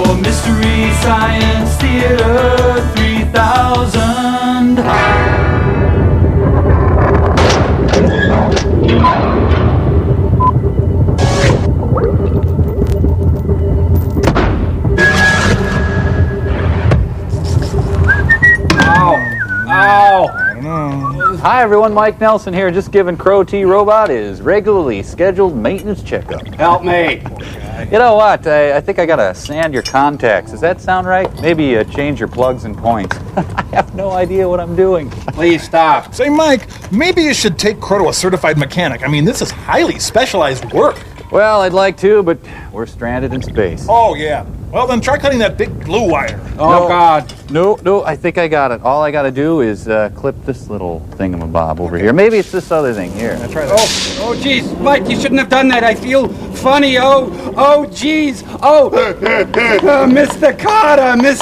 for Mystery Science Theater 3000. Hi everyone, Mike Nelson here, just giving Crow T Robot his regularly scheduled maintenance checkup. Help me. You know what, I think I gotta sand your contacts. Does that sound right? Maybe change your plugs and points. I have no idea what I'm doing. Please stop. Say, Mike, maybe you should take Crow to a certified mechanic. I mean, this is highly specialized work. Well, I'd like to, but we're stranded in space. Oh, yeah. Well, then try cutting that big blue wire. Oh, No. God. No, I think I got it. All I gotta do is clip this little thingamabob over here. Maybe it's this other thing here. Try that. Oh, geez. Mike, you shouldn't have done that. I feel funny. Oh, geez. Mr. Carter. My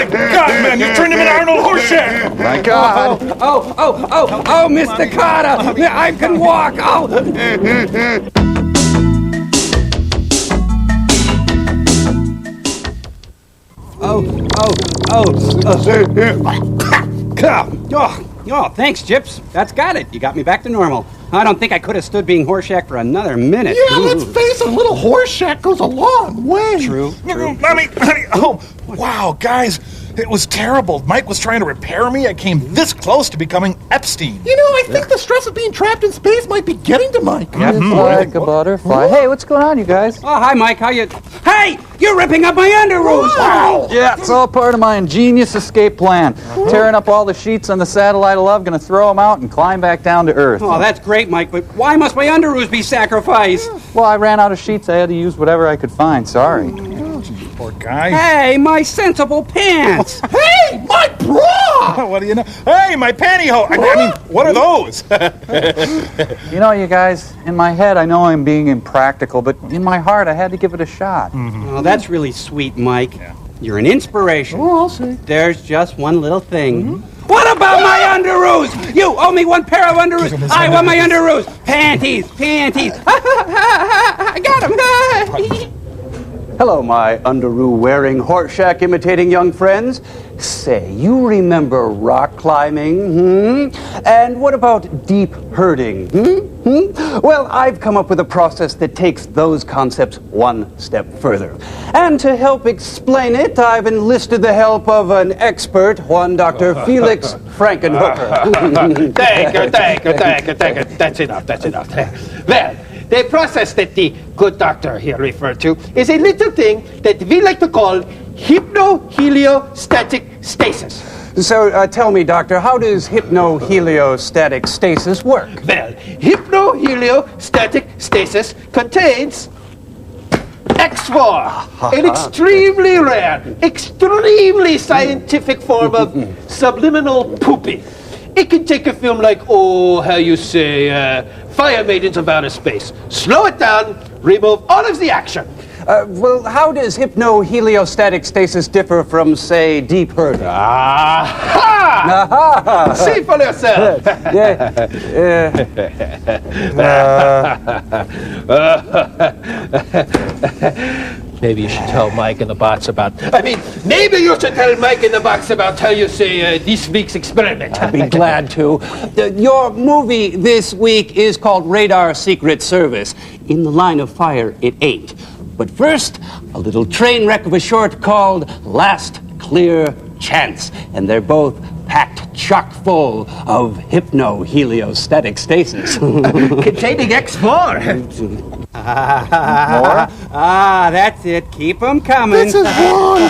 God, man, you turned him into Arnold Horseshack. My God! Oh, Mr. Carter. I can walk. Oh, thanks, Gyps. That's got it. You got me back to normal. I don't think I could have stood being Horseshack for another minute. Yeah, let's face it, a little Horseshack goes a long way. True. Honey, oh, wow, guys, it was terrible. Mike was trying to repair me. I came this close to becoming Epstein. You know, I think the stress of being trapped in space might be getting to Mike. It's like a butterfly. Hey, what's going on, you guys? Oh, hi, Mike. How you... Hey! You're ripping up my underoos! Wow! Yeah, it's all part of my ingenious escape plan. Tearing up all the sheets on the satellite of love, gonna throw them out and climb back down to Earth. Oh, that's great, Mike, but why must my underoos be sacrificed? Well, I ran out of sheets. I had to use whatever I could find. Sorry. Poor guy. Hey, my sensible pants! Hey, my bra! What do you know? Hey, my pantyhose. I mean, what are those? You know, you guys, in my head, I know I'm being impractical, but in my heart, I had to give it a shot. Oh, that's really sweet, Mike. You're an inspiration. Oh, I'll see. There's just one little thing. What about my underoos? You owe me one pair of underoos. I want my underoos. Panties. I got them. Hello, my underoo-wearing, Horseshack-imitating young friends. Say, you remember rock climbing, And what about deep herding, Well, I've come up with a process that takes those concepts one step further. And to help explain it, I've enlisted the help of an expert, one Dr. Felix Frankenhooker. Thank you. That's enough. Well, the process that the good doctor here referred to is a little thing that we like to call hypnoheliostatic stasis. So tell me, Doctor, how does hypnoheliostatic stasis work? Well, hypnoheliostatic stasis contains X4, an extremely rare, extremely scientific form of subliminal pooping. It can take a film like, Fire Maidens of Outer Space. Slow it down, remove all of the action. Well, how does hypnoheliostatic stasis differ from, say, deep herding? Aha! See for yourself. Maybe you should tell Mike in the box about... maybe you should tell Mike in the box about how you say this week's experiment. I'd be glad to. Your movie this week is called Radar Secret Service. In the line of fire, it ain't. But first, a little train wreck of a short called Last Clear Chance. And they're both packed chock full of hypnoheliostatic stasis. Containing X4. More? That's it. Keep them coming. This is wrong.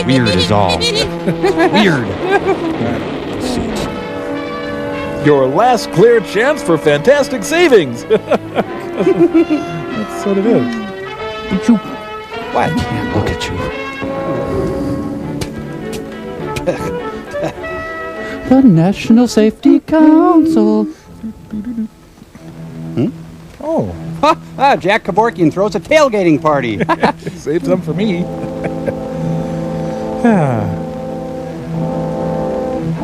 Weird is all. Weird. Your last clear chance for fantastic savings. That's what it is. But you... What? Can't look at you. The National Safety Council. Oh, Jack Kevorkian throws a tailgating party. Save some for me.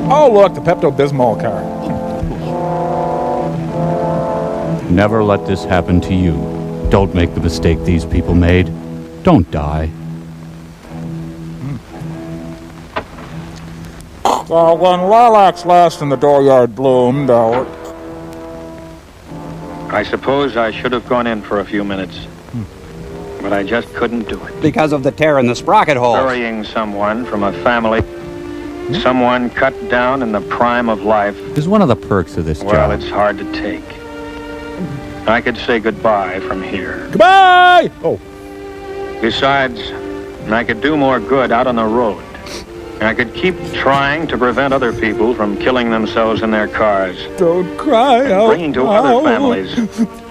Oh, look, the Pepto-Bismol car. Never let this happen to you. Don't make the mistake these people made. Don't die. When lilacs last and the dooryard bloomed, I suppose I should have gone in for a few minutes. But I just couldn't do it. Because of the tear in the sprocket hole. Burying someone from a family, someone cut down in the prime of life, Is one of the perks of this well, job. it's hard to take. I could say goodbye from here. goodbye! Oh, Besides, I could do more good out on the road. I could keep trying to prevent other people from killing themselves in their cars, don't cry out bringing to loud. other families,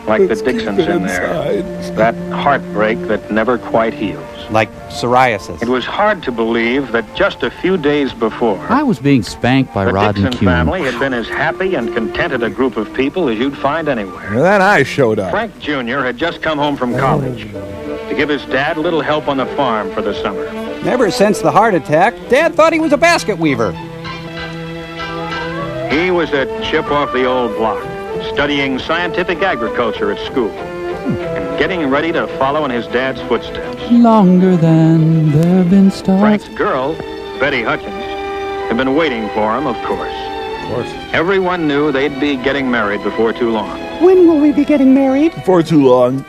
like the Let's keep Dixons it in there, inside. that heartbreak that never quite heals. Like psoriasis. It was hard to believe that just a few days before, I was being spanked by the Rod and Dixon Kuhn. family had been as happy and contented a group of people as you'd find anywhere. And then I showed up. Frank Jr. had just come home from college to give his dad a little help on the farm for the summer. Ever since the heart attack, Dad thought he was a basket weaver. He was a chip off the old block, studying scientific agriculture at school, and getting ready to follow in his dad's footsteps. Longer than there have been stars. Frank's girl, Betty Hutchins, had been waiting for him, of course. Of course. Everyone knew they'd be getting married before too long. When will we be getting married? For too long.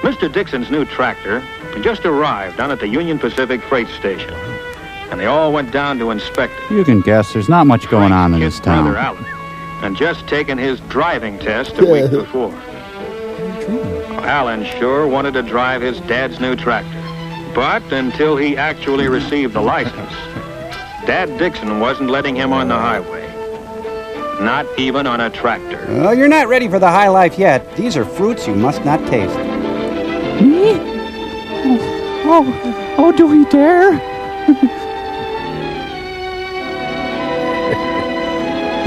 Mr. Dixon's new tractor had just arrived down at the Union Pacific Freight Station, and they all went down to inspect it. You can guess there's not much going on in this Brother town. Alan had just taken his driving test a week before. Alan sure wanted to drive his dad's new tractor, but until he actually received the license, Dad Dixon wasn't letting him on the highway. Not even on a tractor. Oh, you're not ready for the high life yet. These are fruits you must not taste. Me? Oh, do we dare?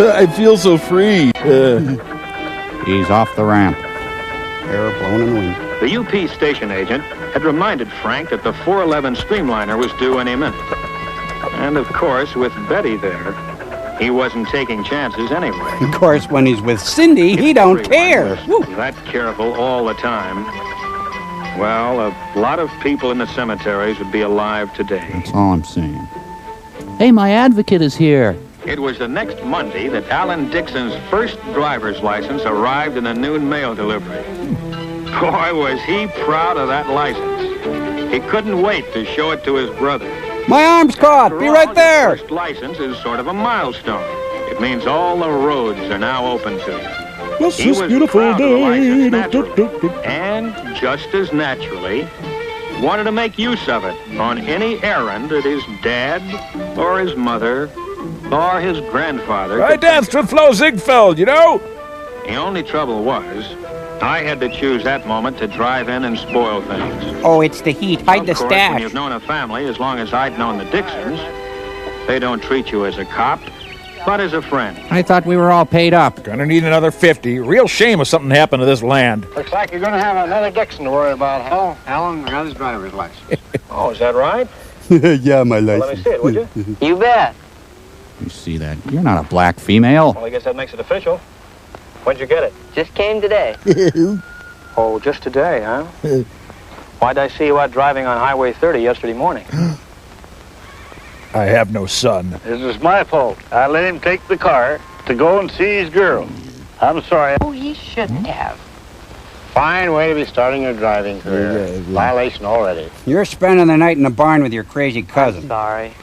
I feel so free. He's off the ramp. Air blown in the wind. The UP station agent had reminded Frank that the 411 Streamliner was due any minute. And of course, with Betty there, he wasn't taking chances anyway. Of course, when he's with Cindy, he don't care. Everyone was that careful all the time. Well, a lot of people in the cemeteries would be alive today. That's all I'm saying. Hey, my advocate is here. It was the next Monday that Alan Dixon's first driver's license arrived in a noon mail delivery. Boy, was he proud of that license. He couldn't wait to show it to his brother. My arm's caught. Be right there. Your first license is sort of a milestone. It means all the roads are now open to you. What's He this was beautiful proud of the license day? naturally, and just as naturally, wanted to make use of it on any errand that his dad or his mother or his grandfather I could danced with Flo Ziegfeld, you know? The only trouble was, I had to choose that moment to drive in and spoil things. Oh, it's the heat. Hide the Of course, when stash. you've known a family as long as I'd known the Dixons, they don't treat you as a cop, but as a friend. I thought we were all paid up. Gonna need another 50. Real shame if something happened to this land. Looks like you're going to have another Dixon to worry about, huh? Alan got his driver's license. Oh, is that right? Yeah, my Well, let me see it, would you? You bet. You see that? You're not a black female. Well, I guess that makes it official. When'd you get it? Just came today. Oh, just today, huh? Why'd I see you out driving on Highway 30 yesterday morning? I have no son. This is my fault. I let him take the car to go and see his girl. I'm sorry. Oh, he shouldn't have. Fine way to be starting your driving career. Violation already. You're spending the night in the barn with your crazy cousin. Sorry.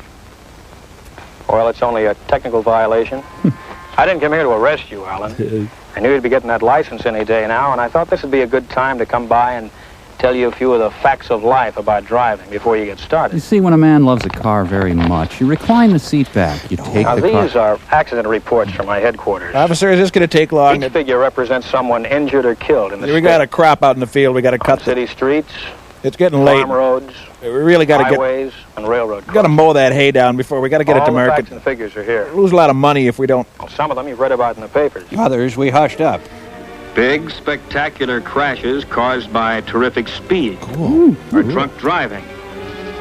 Well, it's only a technical violation. I didn't come here to arrest you, Alan. I knew you'd be getting that license any day now, and I thought this would be a good time to come by and tell you a few of the facts of life about driving before you get You started. see, when a man loves a car very much, you recline the seat back. You take Now, the these car. are accident reports from my headquarters. Officer, is this gonna take long? Each figure represents someone injured or killed in the We got a crop out in the field. We got to on cut. city streets, It's getting late. farm roads, We really got to get. highways, and railroad We got to mow that hay down before we got to get it to All the market. facts and figures are here. Lose a lot of money if we don't. Some of them you've read about in the papers. Others we hushed up. Big, spectacular crashes caused by terrific speed, or drunk driving,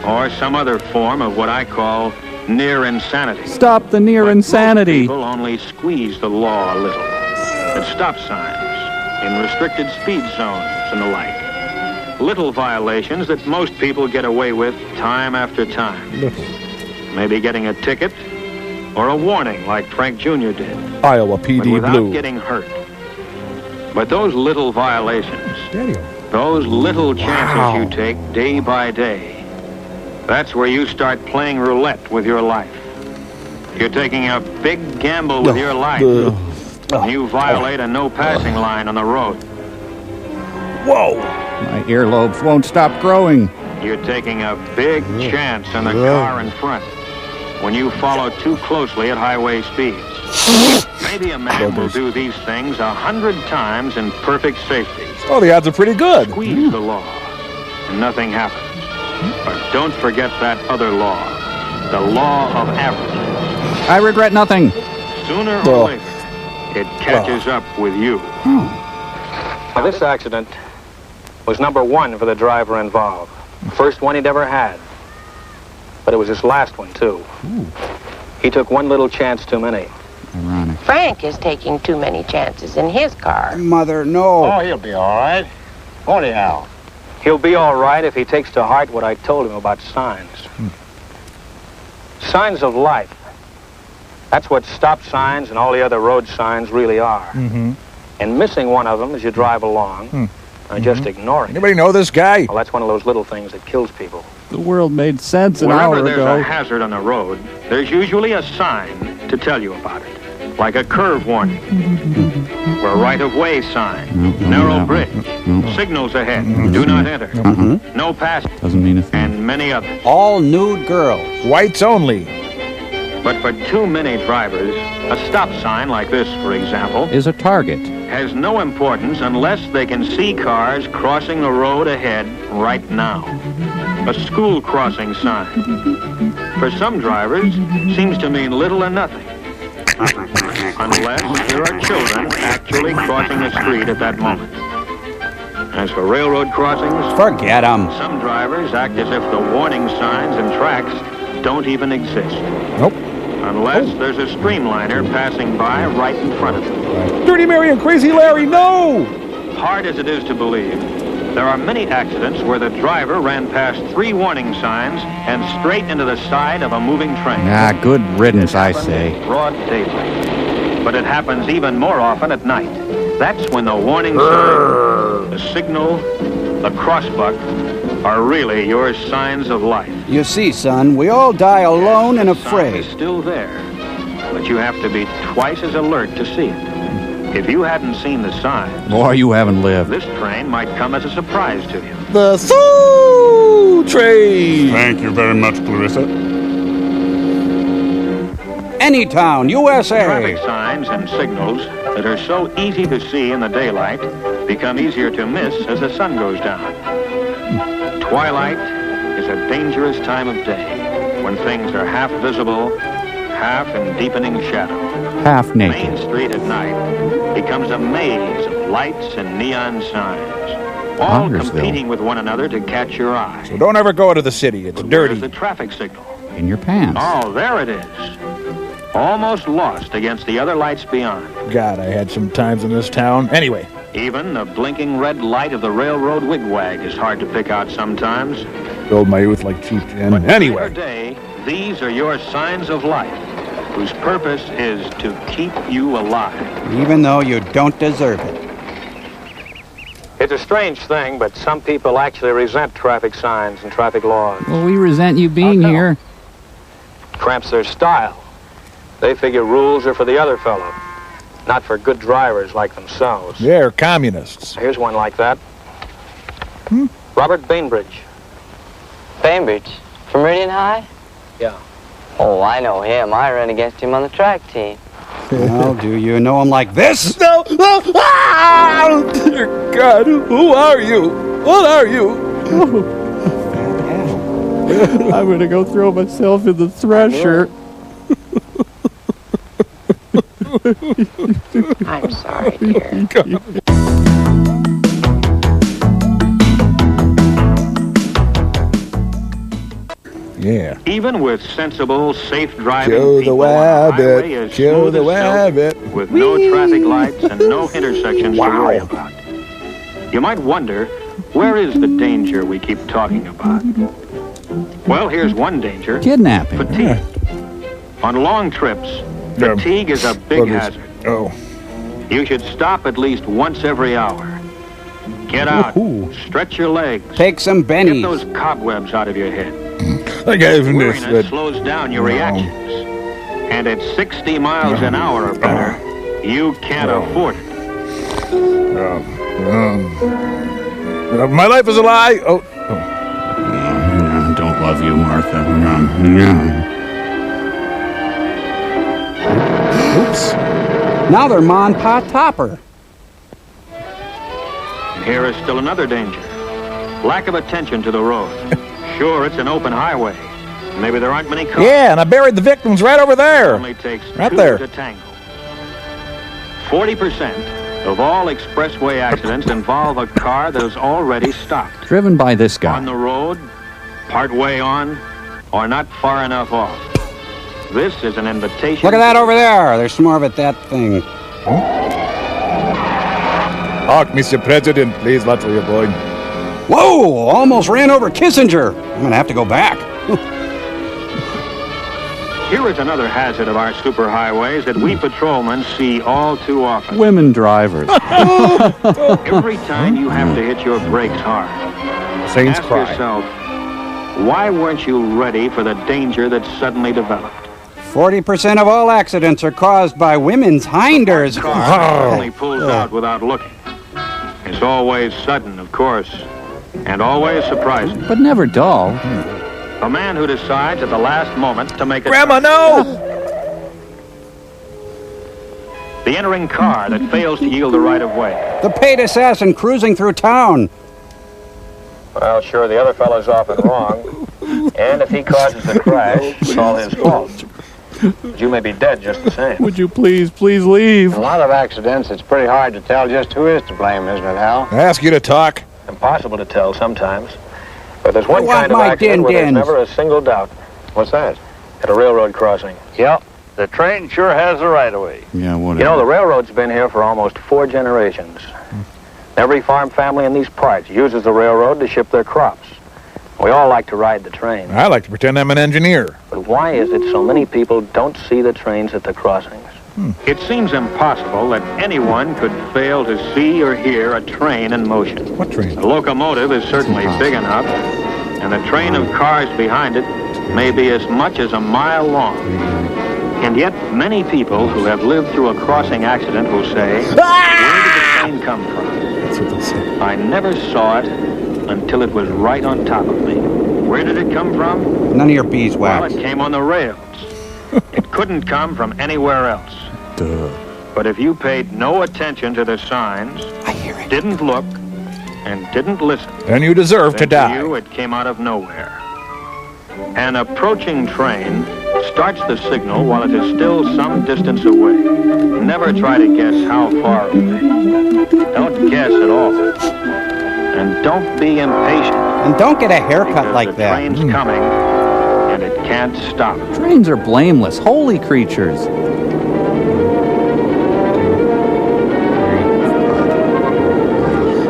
or some other form of what I call near insanity. Stop the near insanity. Most people only squeeze the law a little. At stop signs, in restricted speed zones, and the like. Little violations that most people get away with time after time. Maybe getting a ticket or a warning like Frank Jr. did. Iowa PD but without Blue. getting hurt. But those little violations, those little chances you take day by day, that's where you start playing roulette with your life. You're taking a big gamble with your life. You violate a no passing line on the road. Whoa! My earlobes won't stop growing. You're taking a big chance in the car in front when you follow too closely at highway speeds. Maybe a man will do these things 100 times in perfect safety. Oh, the odds are pretty good. Squeeze the law, and nothing happens. But don't forget that other law, the law of average. I regret nothing. Sooner or later, it catches up with you. Now, this accident was number 1 for the driver involved. First one he'd ever had. But it was his last one, too. He took one little chance too many. Ironic. Frank is taking too many chances in his car. Mother, no. Oh, he'll be all right. Won't he, Al? He'll be all right if he takes to heart what I told him about signs. Signs of life. That's what stop signs and all the other road signs really are. And missing one of them as you drive along, or just ignoring Anybody know this guy? well, that's one of those little things that kills people. The world made sense an hour Wherever there's ago. a hazard on the road, there's usually a sign to tell you about it, like a curve warning, or a right-of-way sign, narrow bridge, signals ahead, do not enter, no passing, Doesn't mean a thing. and many others. All nude girls. Whites only. But for too many drivers, a stop sign like this, for example, Is a target. has no importance unless they can see cars crossing the road ahead right now. A school crossing sign. For some drivers, seems to mean little or nothing. Unless there are children actually crossing the street at that moment. As for railroad crossings, Forget them. some drivers act as if the warning signs and tracks don't even exist. Nope. Unless there's a streamliner passing by right in front of them. Dirty Mary and Crazy Larry, no! Hard as it is to believe, there are many accidents where the driver ran past 3 warning signs and straight into the side of a moving train. Ah, good riddance, I say. Broad daylight. But it happens even more often at night. That's when the warning sign, the signal, the crossbuck are really your signs of life. You see, son, we all die alone and The sign afraid. is still there, but you have to be twice as alert to see it. If you hadn't seen the signs, Boy, you haven't lived. this train might come as a surprise to you. The Soul Train! Thank you very much, Clarissa. Anytown, USA. Traffic signs and signals that are so easy to see in the daylight become easier to miss as the sun goes down. Twilight is a dangerous time of day when things are half visible, half in deepening shadow. Half Main naked. Street at night becomes a maze of lights and neon signs, all Connersville. competing with one another to catch your eye. So don't ever go to the city. It's But dirty. where's the traffic signal? In your pants. Oh, there it is. Almost lost against the other lights beyond. God, I had some times in this town. Anyway, Even the blinking red light of the railroad wigwag is hard to pick out sometimes. filled my youth like cheap gin. But Anyway, day, these are your signs of life, whose purpose is to keep you alive. Even though you don't deserve it. It's a strange thing, but some people actually resent traffic signs and traffic laws. Well, we resent you being here. Cramps their style. They figure rules are for the other fellow, not for good drivers like themselves. they're communists. Here's one like that. Robert Bainbridge. Bainbridge? From Meridian High? Yeah. Oh, I know him. I ran against him on the track team. Well, do you know him like this? No! No! Ah! Dear God, who are you? What are you? I'm gonna go throw myself in the thresher. I'm sorry, dear. Yeah. Even with sensible, safe driving Kill the people on a highway rabbit. as Kill smooth the as silk, rabbit. with no traffic lights and no intersections to worry about. You might wonder, where is the danger we keep talking about? Well, here's one danger. Kidnapping. Fatigue. On long trips, fatigue is a big hazard. Oh. You should stop at least once every hour. Get out, stretch your legs. Take some bennies. Get those cobwebs out of your head. That guy's Weariness slows down your reactions. And at 60 miles an hour or better, you can't afford it. My life is a lie. Oh. Don't love you, Martha. Oops. Now they're Mon Pa Topper. And here is still another danger. Lack of attention to the road. Sure, it's an open highway. Maybe there aren't many cars. Yeah, and I buried the victims right over there. It only takes right two there. to tango. 40% of all expressway accidents involve a car that is already stopped. Driven by this guy. On the road, part way on, or not far enough off. This is an invitation. Look at that over there. There's more of it, that thing. Talk, Mr. President. Please, what are you going? Whoa! Almost ran over Kissinger. I'm going to have to go back. Here is another hazard of our superhighways that we patrolmen see all too often. Women drivers. Every time you have to hit your brakes hard, Saints ask cry. yourself, why weren't you ready for the danger that suddenly developed? 40% of all accidents are caused by women's hinders. The car suddenly pulls out without looking. It's always sudden, of course, and always surprising. But never dull. A man who decides at the last moment to make a Grandma, no! The entering car that fails to yield the right of way. The paid assassin cruising through town. Well, sure, the other fellow's often wrong. And if he causes the crash, it's all his fault. But you may be dead just the same. Would you please leave? In a lot of accidents, it's pretty hard to tell just who is to blame, isn't it, Hal? I ask you to talk. Impossible to tell sometimes. But there's one I want kind of my accident where there's din-dins. never a single doubt. What's that? At a railroad crossing. Yep, the train sure has the right of way. Yeah, whatever. You know, the railroad's been here for almost 4 generations. Every farm family in these parts uses the railroad to ship their crops. We all like to ride the train. I like to pretend I'm an engineer. But why is it so many people don't see the trains at the crossings? It seems impossible that anyone could fail to see or hear a train in motion. What train? The locomotive is certainly big enough, and the train of cars behind it may be as much as a mile long. And yet, many people who have lived through a crossing accident will say, where did the train come from? That's what they say. I never saw it until it was right on top of me. Where did it come from? None of your beeswax. Well, it came on the rails. It couldn't come from anywhere else. Duh. But if you paid no attention to the signs, didn't look, and didn't listen, Then you deserve to then die. you, it came out of nowhere. An approaching train starts the signal while it is still some distance away. Never try to guess how far away. Don't guess at all. And don't be impatient. And don't get a haircut because like the that. train's coming, and it can't stop. Trains are blameless, holy creatures.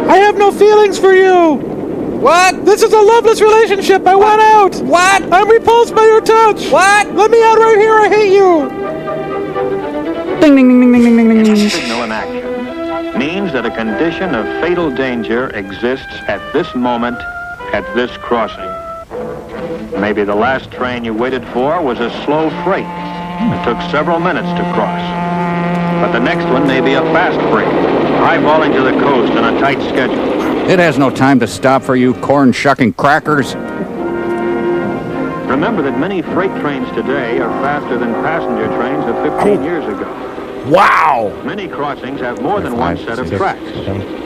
I have no feelings for you. What? This is a loveless relationship. I want out. What? I'm repulsed by your touch. What? Let me out right here. I hate you. Ding, ding, ding, ding, ding, ding, ding, ding. Signal in action means that a condition of fatal danger exists at this moment, at this crossing. Maybe the last train you waited for was a slow freight that took several minutes to cross. But the next one may be a fast freight, eyeballing to the coast on a tight schedule. It has no time to stop for you corn-shucking crackers. Remember that many freight trains today are faster than passenger trains of 15 years ago. Wow. Many crossings have more than one set of tracks,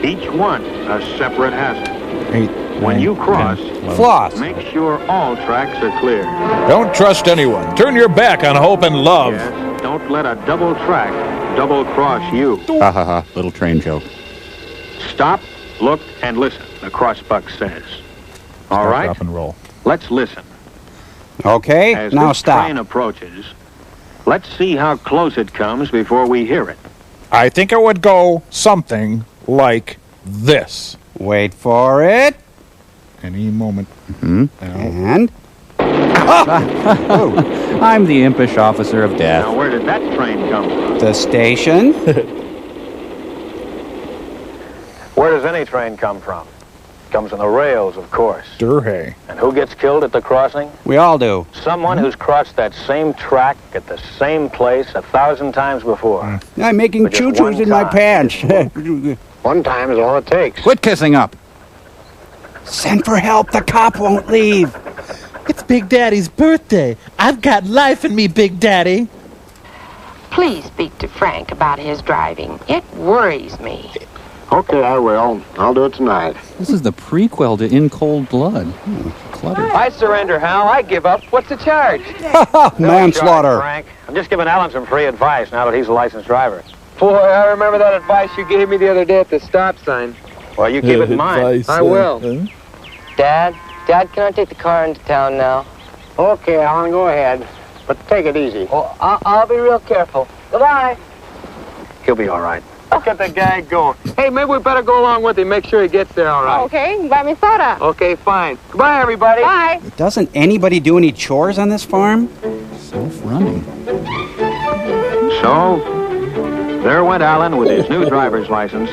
each one a separate hazard. 8, When you cross, Floss. make sure all tracks are clear. Don't trust anyone. Turn your back on hope and love. Yes, don't let a double track double-cross you. Ha ha ha, little train joke. Stop, look, and listen, the crossbuck says. All right? Stop and roll. Let's listen. Okay, As now this stop. train approaches, let's see how close it comes before we hear it. I think it would go something like this. Wait for it. Any moment. And? Oh, I'm the impish officer of death. Now, where did that train come from? The station? Where does any train come from? Comes from the rails, of course. Durhay. And who gets killed at the crossing? We all do. Someone who's crossed that same track at the same place 1,000 times before. I'm making But just choo-choos one in my time. pants. One time is all it takes. Quit kissing up. Send for help. The cop won't leave. It's Big Daddy's birthday. I've got life in me, Big Daddy. Please speak to Frank about his driving. It worries me. Okay, I will. I'll do it tonight. This is the prequel to In Cold Blood. Clutter. I surrender, Hal. I give up. What's the charge? Manslaughter. Frank, I'm just giving Alan some free advice now that he's a licensed driver. Boy, I remember that advice you gave me the other day at the stop sign. Well, you keep it in mind. I will. Dad, can I take the car into town now? Okay, Alan, go ahead. But take it easy. Well, I'll be real careful. Goodbye. He'll be all right. Look at the guy going. Hey, maybe we better go along with him, make sure he gets there all right. Okay, buy me soda. Okay, fine. Goodbye, everybody. Bye. Doesn't anybody do any chores on this farm? Self-running. So, there went Alan with his new driver's license,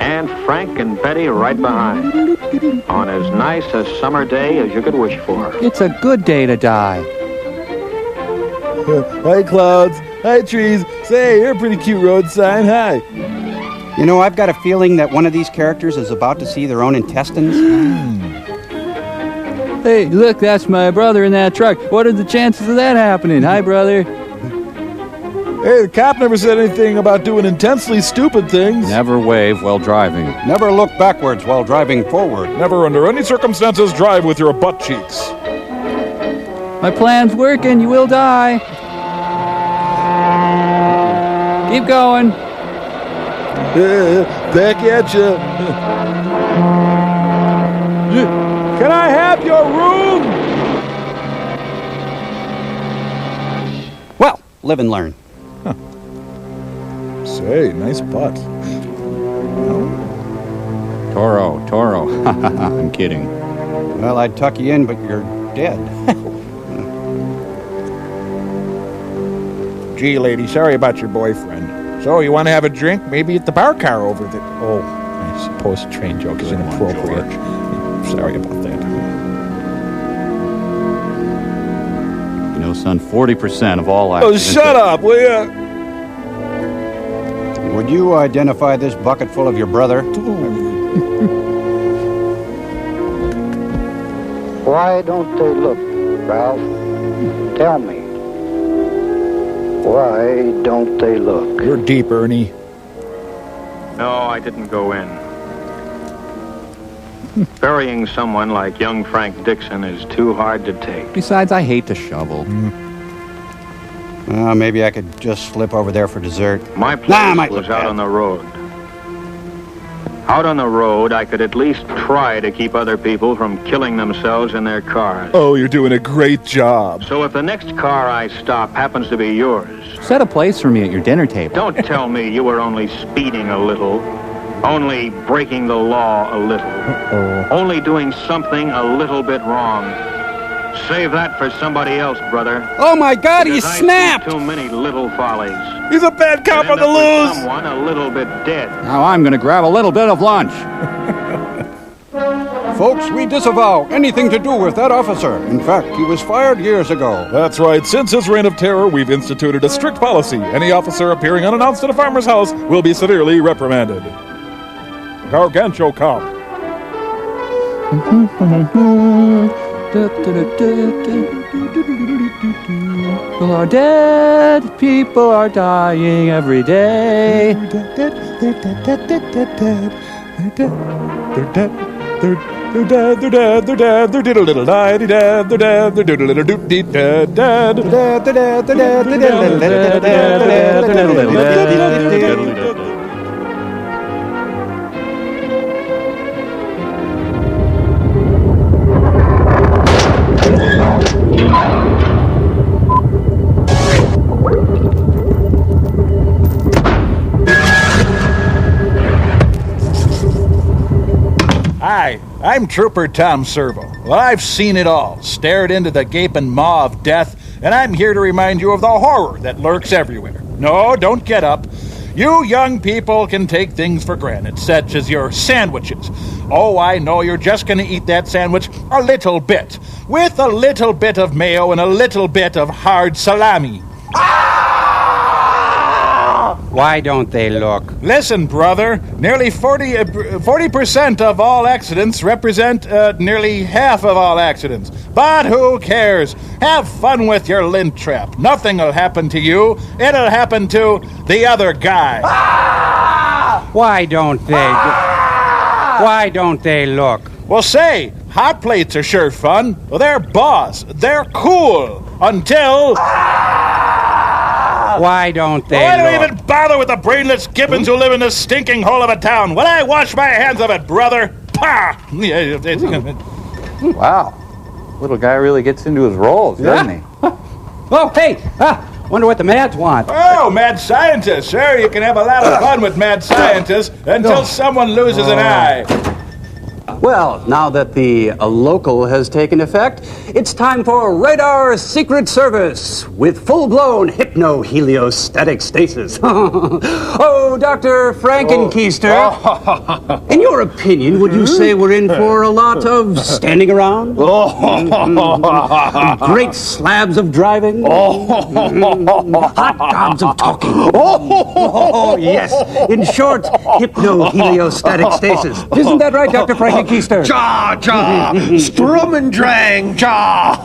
and Frank and Betty right behind, on as nice a summer day as you could wish for. It's a good day to die. Hi, clouds. Hi, trees. Say, you're a pretty cute road sign. Hi. You know, I've got a feeling that one of these characters is about to see their own intestines. Hey, look, that's my brother in that truck. What are the chances of that happening? Hi, brother. Hey, the cop never said anything about doing intensely stupid things. Never wave while driving. Never look backwards while driving forward. Never under any circumstances drive with your butt cheeks. My plan's working. You will die. Keep going. Back at you. Can I have your room? Well, live and learn. Say, nice butt. Toro. I'm kidding. Well, I'd tuck you in, but you're dead. Gee, lady, sorry about your boyfriend. So, you want to have a drink? Maybe at the bar car over there. Oh, I suppose train joke is inappropriate. Sorry about that. You know, son, 40% of all Oh, accidents... shut up, will ya? Would you identify this bucket full of your brother? Why don't they look, Ralph? Tell me. Why don't they look? You're deep, Ernie. No, I didn't go in. Burying someone like young Frank Dixon is too hard to take. Besides, I hate to shovel. Maybe I could just slip over there for dessert. My place might was look out bad. on the road. Out on the road, I could at least try to keep other people from killing themselves in their cars. Oh, you're doing a great job. So if the next car I stop happens to be yours, Set a place for me at your dinner table. don't tell me you were only speeding a little, only breaking the law a little, only doing something a little bit wrong. Save that for somebody else, brother. Oh my God, he Because I see snapped! too many little follies. He's a bad cop on End the up with loose. someone a little bit dead. Now I'm going to grab a little bit of lunch. Folks, we disavow anything to do with that officer. In fact, he was fired years ago. That's right. Since his reign of terror, we've instituted a strict policy. Any officer appearing unannounced at a farmer's house will be severely reprimanded. Gargantuan cop. People are dead, people are dying every day. They're dead. They're dead, they're dead, they're dead, they're diddle diddle die, dead, they're dead, they're diddle diddle doot dee dead, dead, they're dead, they're dead, they're dead, they're dead, they're dead. Hi, I'm Trooper Tom Servo. Well, I've seen it all, stared into the gaping maw of death, and I'm here to remind you of the horror that lurks everywhere. No, don't get up. You young people can take things for granted, such as your sandwiches. Oh, I know you're just going to eat that sandwich a little bit, with a little bit of mayo and a little bit of hard salami. Why don't they look? Listen, brother, nearly 40% of all accidents represent nearly half of all accidents. But who cares? Have fun with your lint trap. Nothing will happen to you. It'll happen to the other guy. Why don't they? Why don't they look? Well, say, hot plates are sure fun. Well, they're boss. They're cool. Until... Why don't they Why do look? I even bother with the brainless gibbons who live in this stinking hole of a town? When I wash my hands of it, brother. Pah! Wow. Little guy really gets into his roles, doesn't he? Oh, hey! Wonder what the Mads want. Oh, mad scientist. Sure, you can have a lot of fun with mad scientists until someone loses an eye. Well, now that the local has taken effect, it's time for Radar Secret Service with full-blown hypno-heliostatic stasis. Oh, Dr. Frankenkeister, in your opinion, would you say we're in for a lot of standing around? Great slabs of driving? Hot gobs of talking? Oh, yes. In short, hypno-heliostatic stasis. Isn't that right, Dr. Frankenkeister? Ja, ja, Strum and Drang, ja.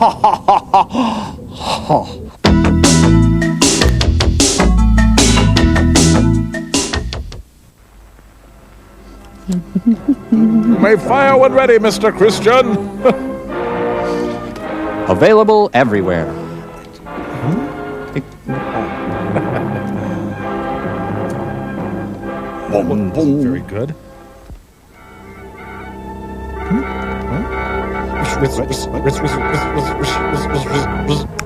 You may fire when ready, Mr. Christian. Available everywhere. Very good.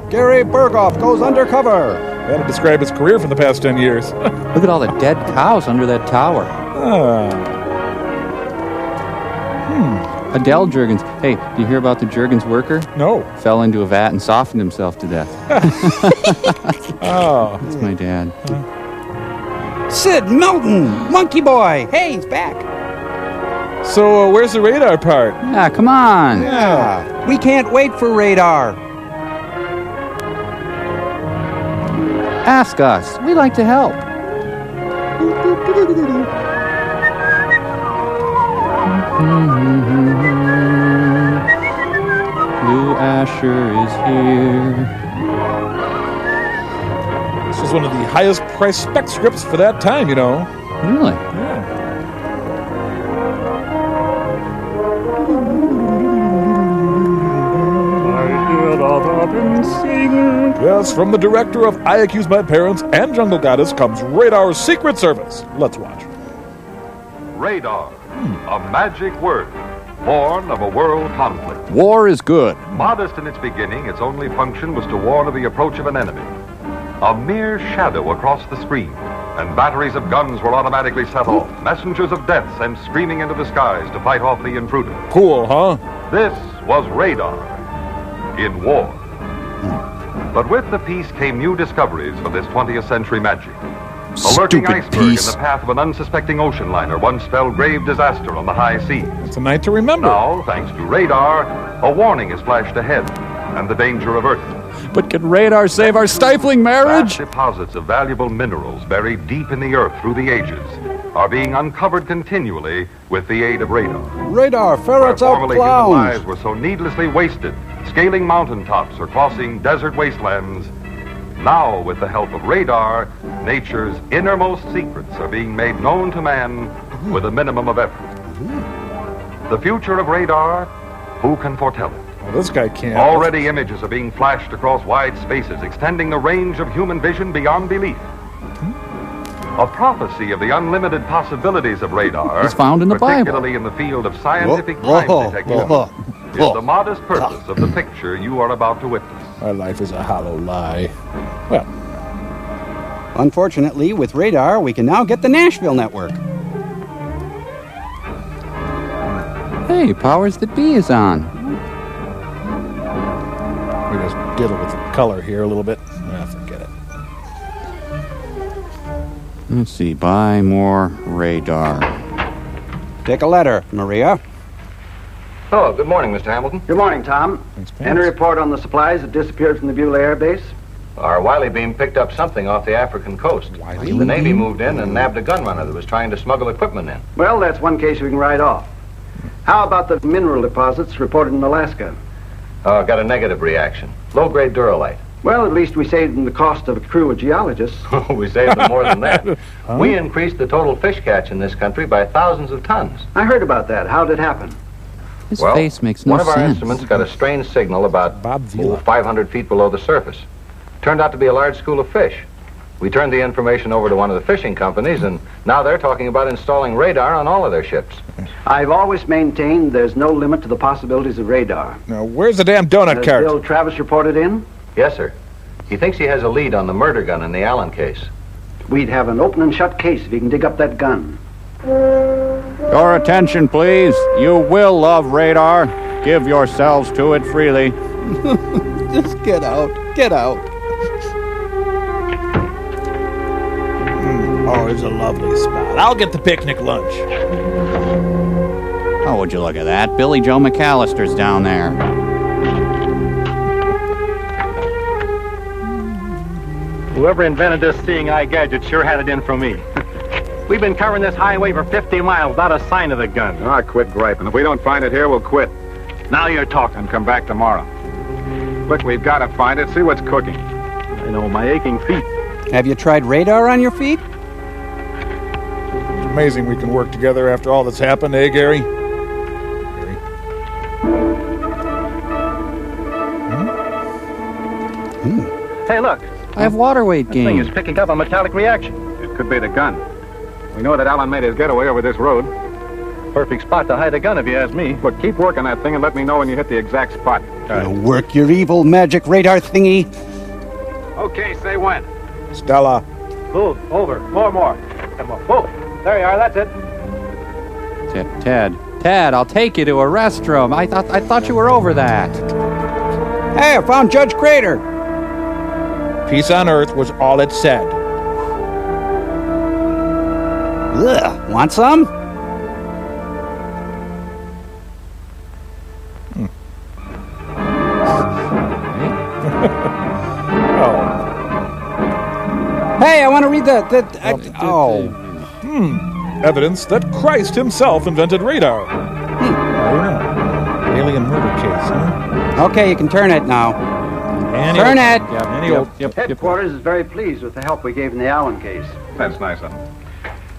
Gary Berghoff goes undercover. Had to describe his career for the past 10 years. Look at all the dead cows under that tower. Adele Jurgens. Hey, do you hear about the Jurgens worker? No. Fell into a vat and softened himself to death. Oh. That's my dad. Sid Milton, Monkey Boy. Hey, he's back. So, where's the radar part? Yeah, come on. Yeah. We can't wait for radar. Ask us. We like to help. Blue Asher is here. This was one of the highest priced spec scripts for that time, you know. Really? Yeah. Yes, from the director of I Accuse My Parents and Jungle Goddess comes Radar Secret Service. Let's watch. Radar, a magic word, born of a world conflict. War is good. Modest in its beginning, its only function was to warn of the approach of an enemy. A mere shadow across the screen, and batteries of guns were automatically set off, messengers of death sent screaming into the skies to fight off the intruder. Cool, huh? This was radar in war. But with the peace came new discoveries for this 20th century magic. A lurking iceberg in the path of an unsuspecting ocean liner once spelled grave disaster on the high seas. It's a night to remember. Now, thanks to radar, a warning is flashed ahead and the danger averted. But can radar save our stifling marriage? Vast deposits of valuable minerals buried deep in the earth through the ages are being uncovered continually with the aid of radar. Radar ferrets out Formerly human clowns. lives were so needlessly wasted, scaling mountaintops or crossing desert wastelands. Now, with the help of radar, nature's innermost secrets are being made known to man with a minimum of effort. The future of radar, who can foretell it? Well, this guy can't. Already images are being flashed across wide spaces, extending the range of human vision beyond belief. A prophecy of the unlimited possibilities of radar, It's found in the Bible. particularly in the field of scientific crime detection, is the modest purpose of the picture you are about to witness. My life is a hollow lie. Well, Unfortunately, with radar, we can now get the Nashville network. Hey, powers that be is on. we just diddle with the color here a little bit. Forget it. Let's see, buy more radar. Take a letter, Maria. Oh, good morning, Mr. Hamilton. Good morning, Tom. Any report on the supplies that disappeared from the Beulah Air Base? Our Wiley beam picked up something off the African coast. The Navy moved in and nabbed a gunrunner that was trying to smuggle equipment in. Well, that's one case we can write off. How about the mineral deposits reported in Alaska? Got a negative reaction. Low-grade duralite. Well, at least we saved them the cost of a crew of geologists. We saved them more than that. We increased the total fish catch in this country by thousands of tons. I heard about that. How did it happen? His face makes no one of our sense. instruments got a strange signal about 500 feet below the surface. Turned out to be a large school of fish. We turned the information over to one of the fishing companies, and now they're talking about installing radar on all of their ships. I've always maintained there's no limit to the possibilities of radar. Now, where's the damn donut Has cart? Bill Travis reported in? Yes, sir. He thinks he has a lead on the murder gun in the Allen case. We'd have an open and shut case if he can dig up that gun. Your attention, please. You will love radar. Give yourselves to it freely. Just get out. Get out. Oh, it's a lovely spot. I'll get the picnic lunch. Oh, would you look at that? Billy Joe McAllister's down there. Whoever invented this seeing eye gadget sure had it in from me. We've been covering this highway for 50 miles, not a sign of the gun. Ah, quit griping. If we don't find it here, we'll quit. Now you're talking. And come back tomorrow. Look, we've got to find it. See what's cooking. I know, my aching feet. Have you tried radar on your feet? It's amazing we can work together after all that's happened, eh, Gary? Hey, look. I have water weight This thing gain. is picking up a metallic reaction. It could be the gun. We know that Allen made his getaway over this road. Perfect spot to hide a gun if you ask me. Look, keep working that thing and let me know when you hit the exact spot. Now work your evil magic radar thingy. Okay, say when. Stella. Move, over. More. Come on, move. There you are, that's it. Ted, I'll take you to a restroom. I thought you were over that. Hey, I found Judge Crater. Peace on Earth was all it said. Ugh, want some? Hey, I want to read Evidence that Christ himself invented radar. Alien murder case, huh? Okay, you can turn it now. Turn it! Headquarters is very pleased with the help we gave in the Allen case. That's nice of them.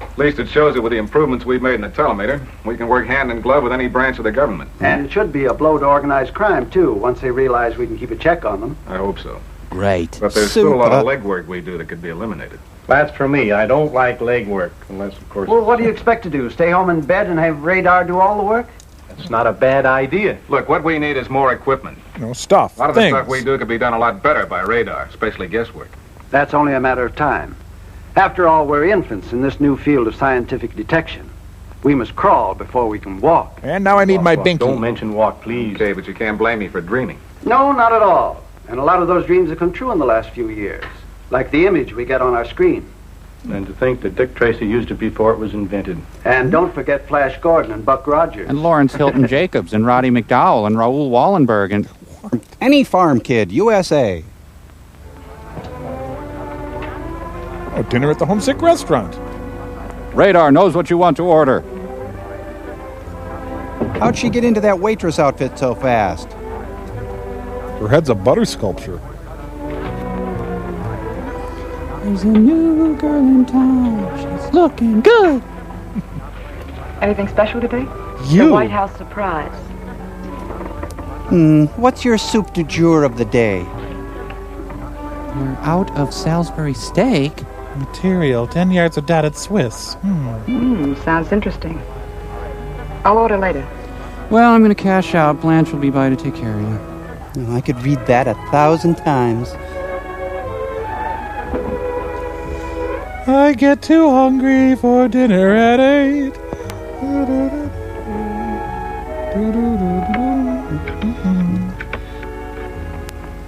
At least it shows that with the improvements we've made in the telemeter, we can work hand in glove with any branch of the government. And it should be a blow to organized crime, too, once they realize we can keep a check on them. I hope so. Great. But there's still a lot of legwork we do that could be eliminated. That's for me. I don't like legwork, unless, of course... Well, what do you expect to do? Stay home in bed and have radar do all the work? That's not a bad idea. Look, what we need is more equipment. Stuff. A lot of the stuff we do could be done a lot better by radar, especially guesswork. That's only a matter of time. After all, we're infants in this new field of scientific detection. We must crawl before we can walk. And now I need my binky. Don't mention walk, please. Okay, but you can't blame me for dreaming. No, not at all. And a lot of those dreams have come true in the last few years. Like the image we get on our screen. And to think that Dick Tracy used it before it was invented. And don't forget Flash Gordon and Buck Rogers. And Lawrence Hilton Jacobs and Roddy McDowell and Raoul Wallenberg and... Any farm kid, USA. Oh, dinner at the Homesick Restaurant. Radar knows what you want to order. How'd she get into that waitress outfit so fast? Her head's a butter sculpture. There's a new girl in town. She's looking good. Anything special today? The White House surprise. What's your soup du jour of the day? We're out of Salisbury steak. Material, 10 yards of dotted Swiss. Sounds interesting. I'll order later. Well, I'm going to cash out. Blanche will be by to take care of you. Oh, I could read that 1,000 times. I get too hungry for dinner at 8.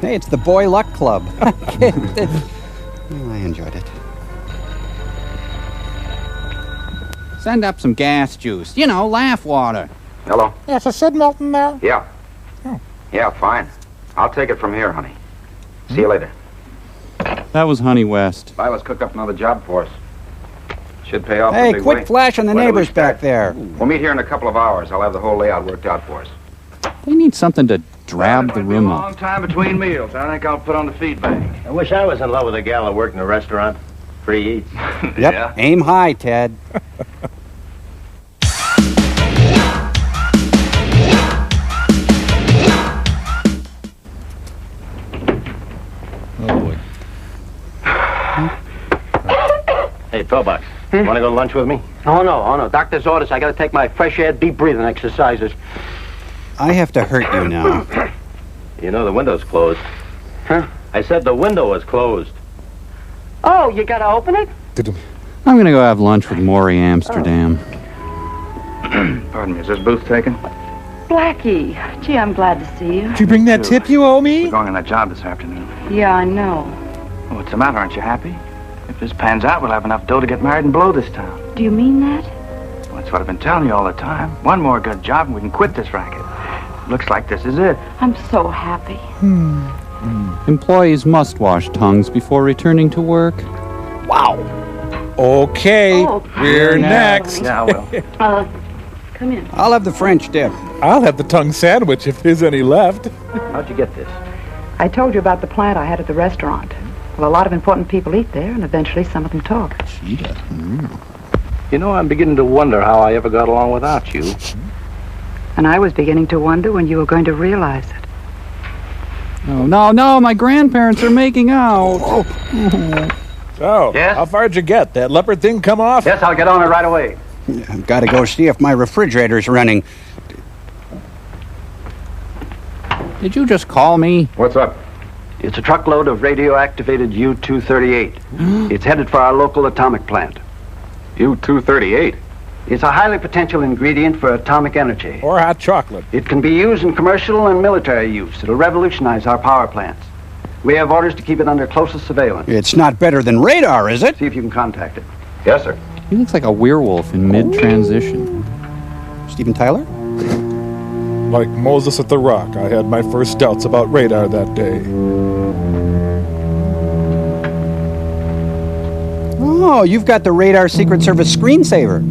Hey, it's the Boy Luck Club. Well, I enjoyed it. Send up some gas juice. You know, laugh water. Hello? Yes, I said Milton there. Yeah. Oh. Yeah, fine. I'll take it from here, honey. See you later. That was Honey West. Lila's cooked up another job for us. Should pay off. Hey, the big quit way. flashing the When do we neighbors start? back there. We'll meet here in a couple of hours. I'll have the whole layout worked out for us. They need something to drab the room up. Long time between meals. I think I'll put on the feedback. I wish I was in love with a gal that worked in a restaurant. Free eats. Yep. Yeah. Aim high, Ted. Oh, boy. Hey, Pillbox, want to go to lunch with me? Oh, no. Doctor's orders. I got to take my fresh air, deep breathing exercises. I have to hurt you now. You know the window's closed. Huh? I said the window was closed. Oh, you gotta open it? I'm going to go have lunch with Maury Amsterdam. Pardon me, is this booth taken? Blackie. Gee, I'm glad to see you. Did you bring that tip you owe me? We're going on that job this afternoon. Yeah, I know. What's the matter? Aren't you happy? If this pans out, we'll have enough dough to get married and blow this town. Do you mean that? Well, that's what I've been telling you all the time. One more good job and we can quit this racket. Looks like this is it. I'm so happy. Employees must wash tongues before returning to work. Wow. Okay, Oh, we're next. Yeah, well. Come in. I'll have the French dip. I'll have the tongue sandwich if there's any left. How'd you get this? I told you about the plant I had at the restaurant. Well, a lot of important people eat there, and eventually some of them talk. You know, I'm beginning to wonder how I ever got along without you. And I was beginning to wonder when you were going to realize it. Oh, no, my grandparents are making out. So, Yes? how far'd you get? That leopard thing come off? Yes, I'll get on it right away. I've got to go see if my refrigerator's running. Did you just call me? What's up? It's a truckload of radioactivated U-238. It's headed for our local atomic plant. U-238. It's a highly potential ingredient for atomic energy. Or hot chocolate. It can be used in commercial and military use. It'll revolutionize our power plants. We have orders to keep it under closest surveillance. It's not better than radar, is it? See if you can contact it. Yes, sir. He looks like a werewolf in mid-transition. Steven Tyler? Like Moses at the Rock, I had my first doubts about radar that day. Oh, you've got the Radar Secret Service screensaver.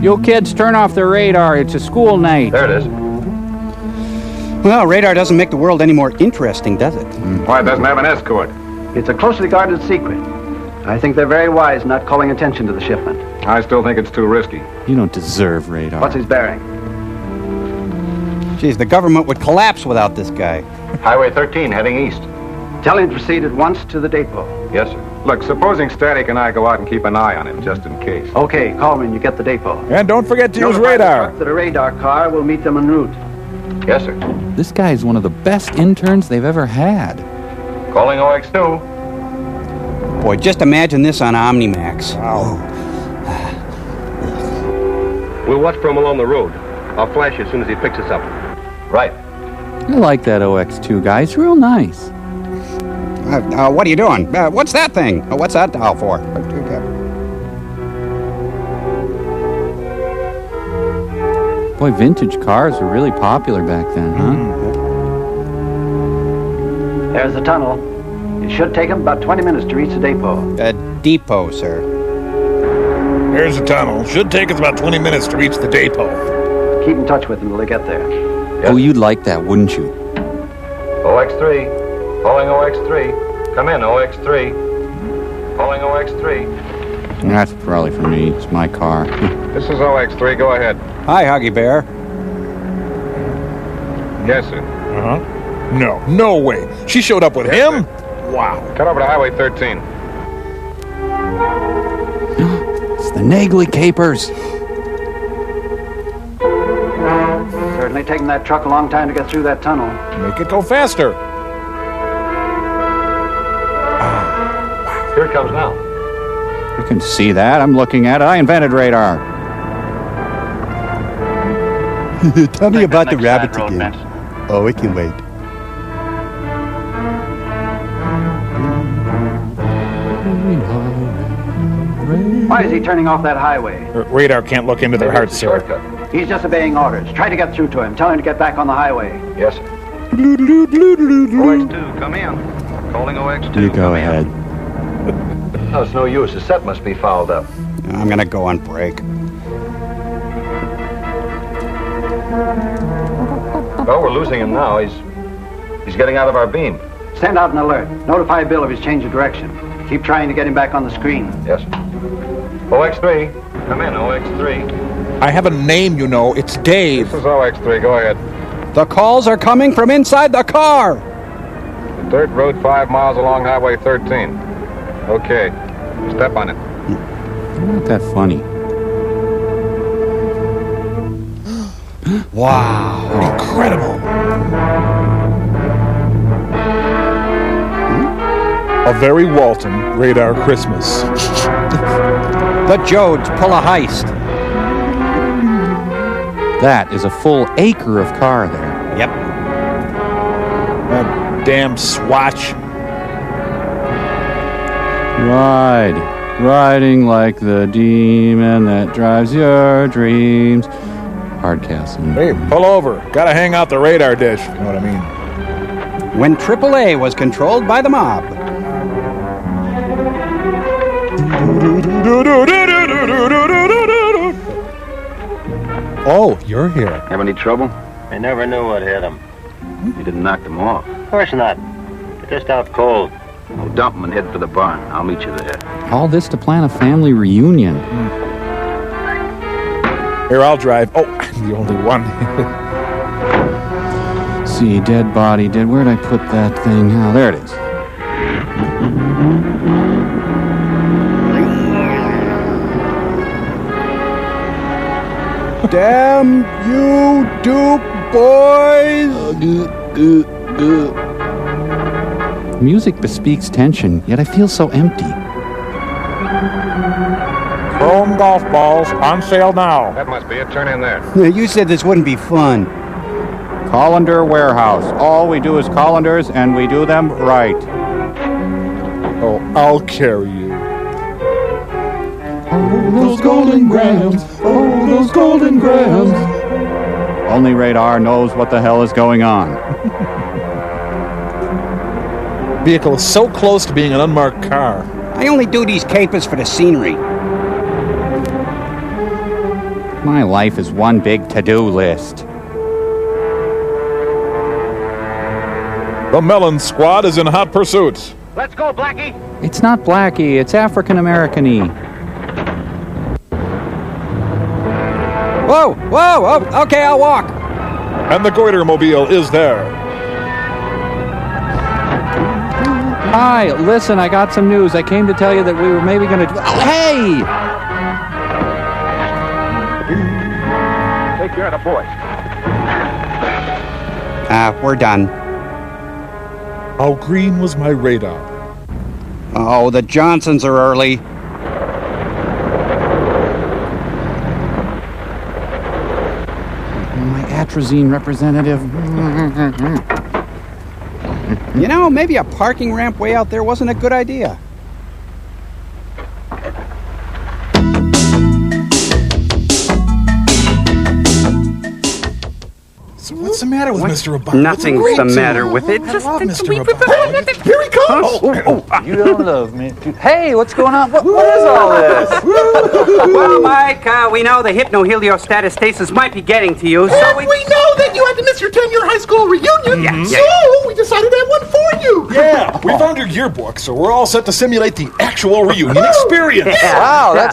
You kids, turn off the radar. It's a school night. There it is. Well, radar doesn't make the world any more interesting, does it? Why, it doesn't have an escort. It's a closely guarded secret. I think they're very wise not calling attention to the shipment. I still think it's too risky. You don't deserve radar. What's his bearing? Geez, the government would collapse without this guy. Highway 13 heading east. Tell him to proceed at once to the depot. Yes, sir. Look, supposing Static and I go out and keep an eye on him, just in case. Okay, call me when you get the depot. And don't forget to use Notify the radar. truck that a radar car will meet them en route. Yes, sir. This guy is one of the best interns they've ever had. Calling OX2. Boy, just imagine this on OmniMax. Wow. We'll watch for him along the road. I'll flash you as soon as he picks us up. Right. I like that OX2 guy. He's real nice. What are you doing? What's that thing? What's that dial for? Boy, vintage cars were really popular back then, huh? There's the tunnel. It should take them about 20 minutes to reach the depot. Depot, sir. Here's the tunnel. Should take us about 20 minutes to reach the depot. Keep in touch with them till they get there. Oh, you'd like that, wouldn't you? OX3. Calling OX3. Come in, OX3. Calling OX3. That's probably for me. It's my car. This is OX3. Go ahead. Hi, Huggy Bear. Yes, sir. Uh-huh. No way. She showed up with him? Sir. Wow. Cut over to Highway 13. It's the Nagley Capers. Certainly taking that truck a long time to get through that tunnel. Make it go faster. Here it comes now. You can see that. I'm looking at it. I invented radar. Tell me about the rabbits again. Oh, it can wait. Why is he turning off that highway? Radar can't look into their hearts, sir. He's just obeying orders. Try to get through to him. Tell him to get back on the highway. Yes, sir. OX2, come in. Calling OX2. You go ahead. No, it's no use. The set must be fouled up. I'm gonna go on break. Well, we're losing him now. He's getting out of our beam. Send out an alert. Notify Bill of his change of direction. Keep trying to get him back on the screen. Yes. OX3, come in, OX3. I have a name, you know. It's Dave. This is OX3. Go ahead. The calls are coming from inside the car. Dirt road 5 miles along Highway 13. Okay. Step on it. Not that funny. Wow. Incredible. A very Walton radar Christmas. The Jodes pull a heist. That is a full acre of car there. Yep. That damn swatch. Riding like the demon that drives your dreams. Hardcastle. Hey, pull over. Gotta hang out the radar dish, you know what I mean. When AAA was controlled by the mob. Oh, you're here. Have any trouble? I never knew what hit him. You didn't knock them off. Of course not. They're just out cold. Well, dump them and head for the barn. I'll meet you there. All this to plan a family reunion. Here, I'll drive. Oh, I'm the only one. See, dead body, where'd I put that thing? Oh, there it is. Damn you, Duke boys! Music bespeaks tension, yet I feel so empty. Chrome golf balls on sale now. That must be it. Turn in there. You said this wouldn't be fun. Colander Warehouse. All we do is colanders, and we do them right. Oh, I'll carry you. Oh, those golden grams. Oh, those golden grams. Only radar knows what the hell is going on. Vehicle is so close to being an unmarked car. I only do these capers for the scenery. My life is one big to-do list. The Melon Squad is in hot pursuit. Let's go, Blackie. It's not Blackie, it's African-American-y. Whoa! Oh, okay, I'll walk. And the Goitermobile is there. Hi, listen, I got some news. I came to tell you that we were maybe going to... Oh, hey! Take care of the boys. We're done. How green was my radar? Oh, the Johnsons are early. My atrazine representative. You know, maybe a parking ramp way out there wasn't a good idea. So what's the matter with Mr. Obama? Nothing's the matter with it. I love Mr. Obama. Here he comes! You don't love me. Hey, what's going on? What is all this? Well, Mike, we know the hypnoheliostasis might be getting to you, so And we know that you had to miss your 10-year high school reunion, so we decided to have one for you. Yeah, we found your yearbook, so we're all set to simulate the actual reunion experience. Wow,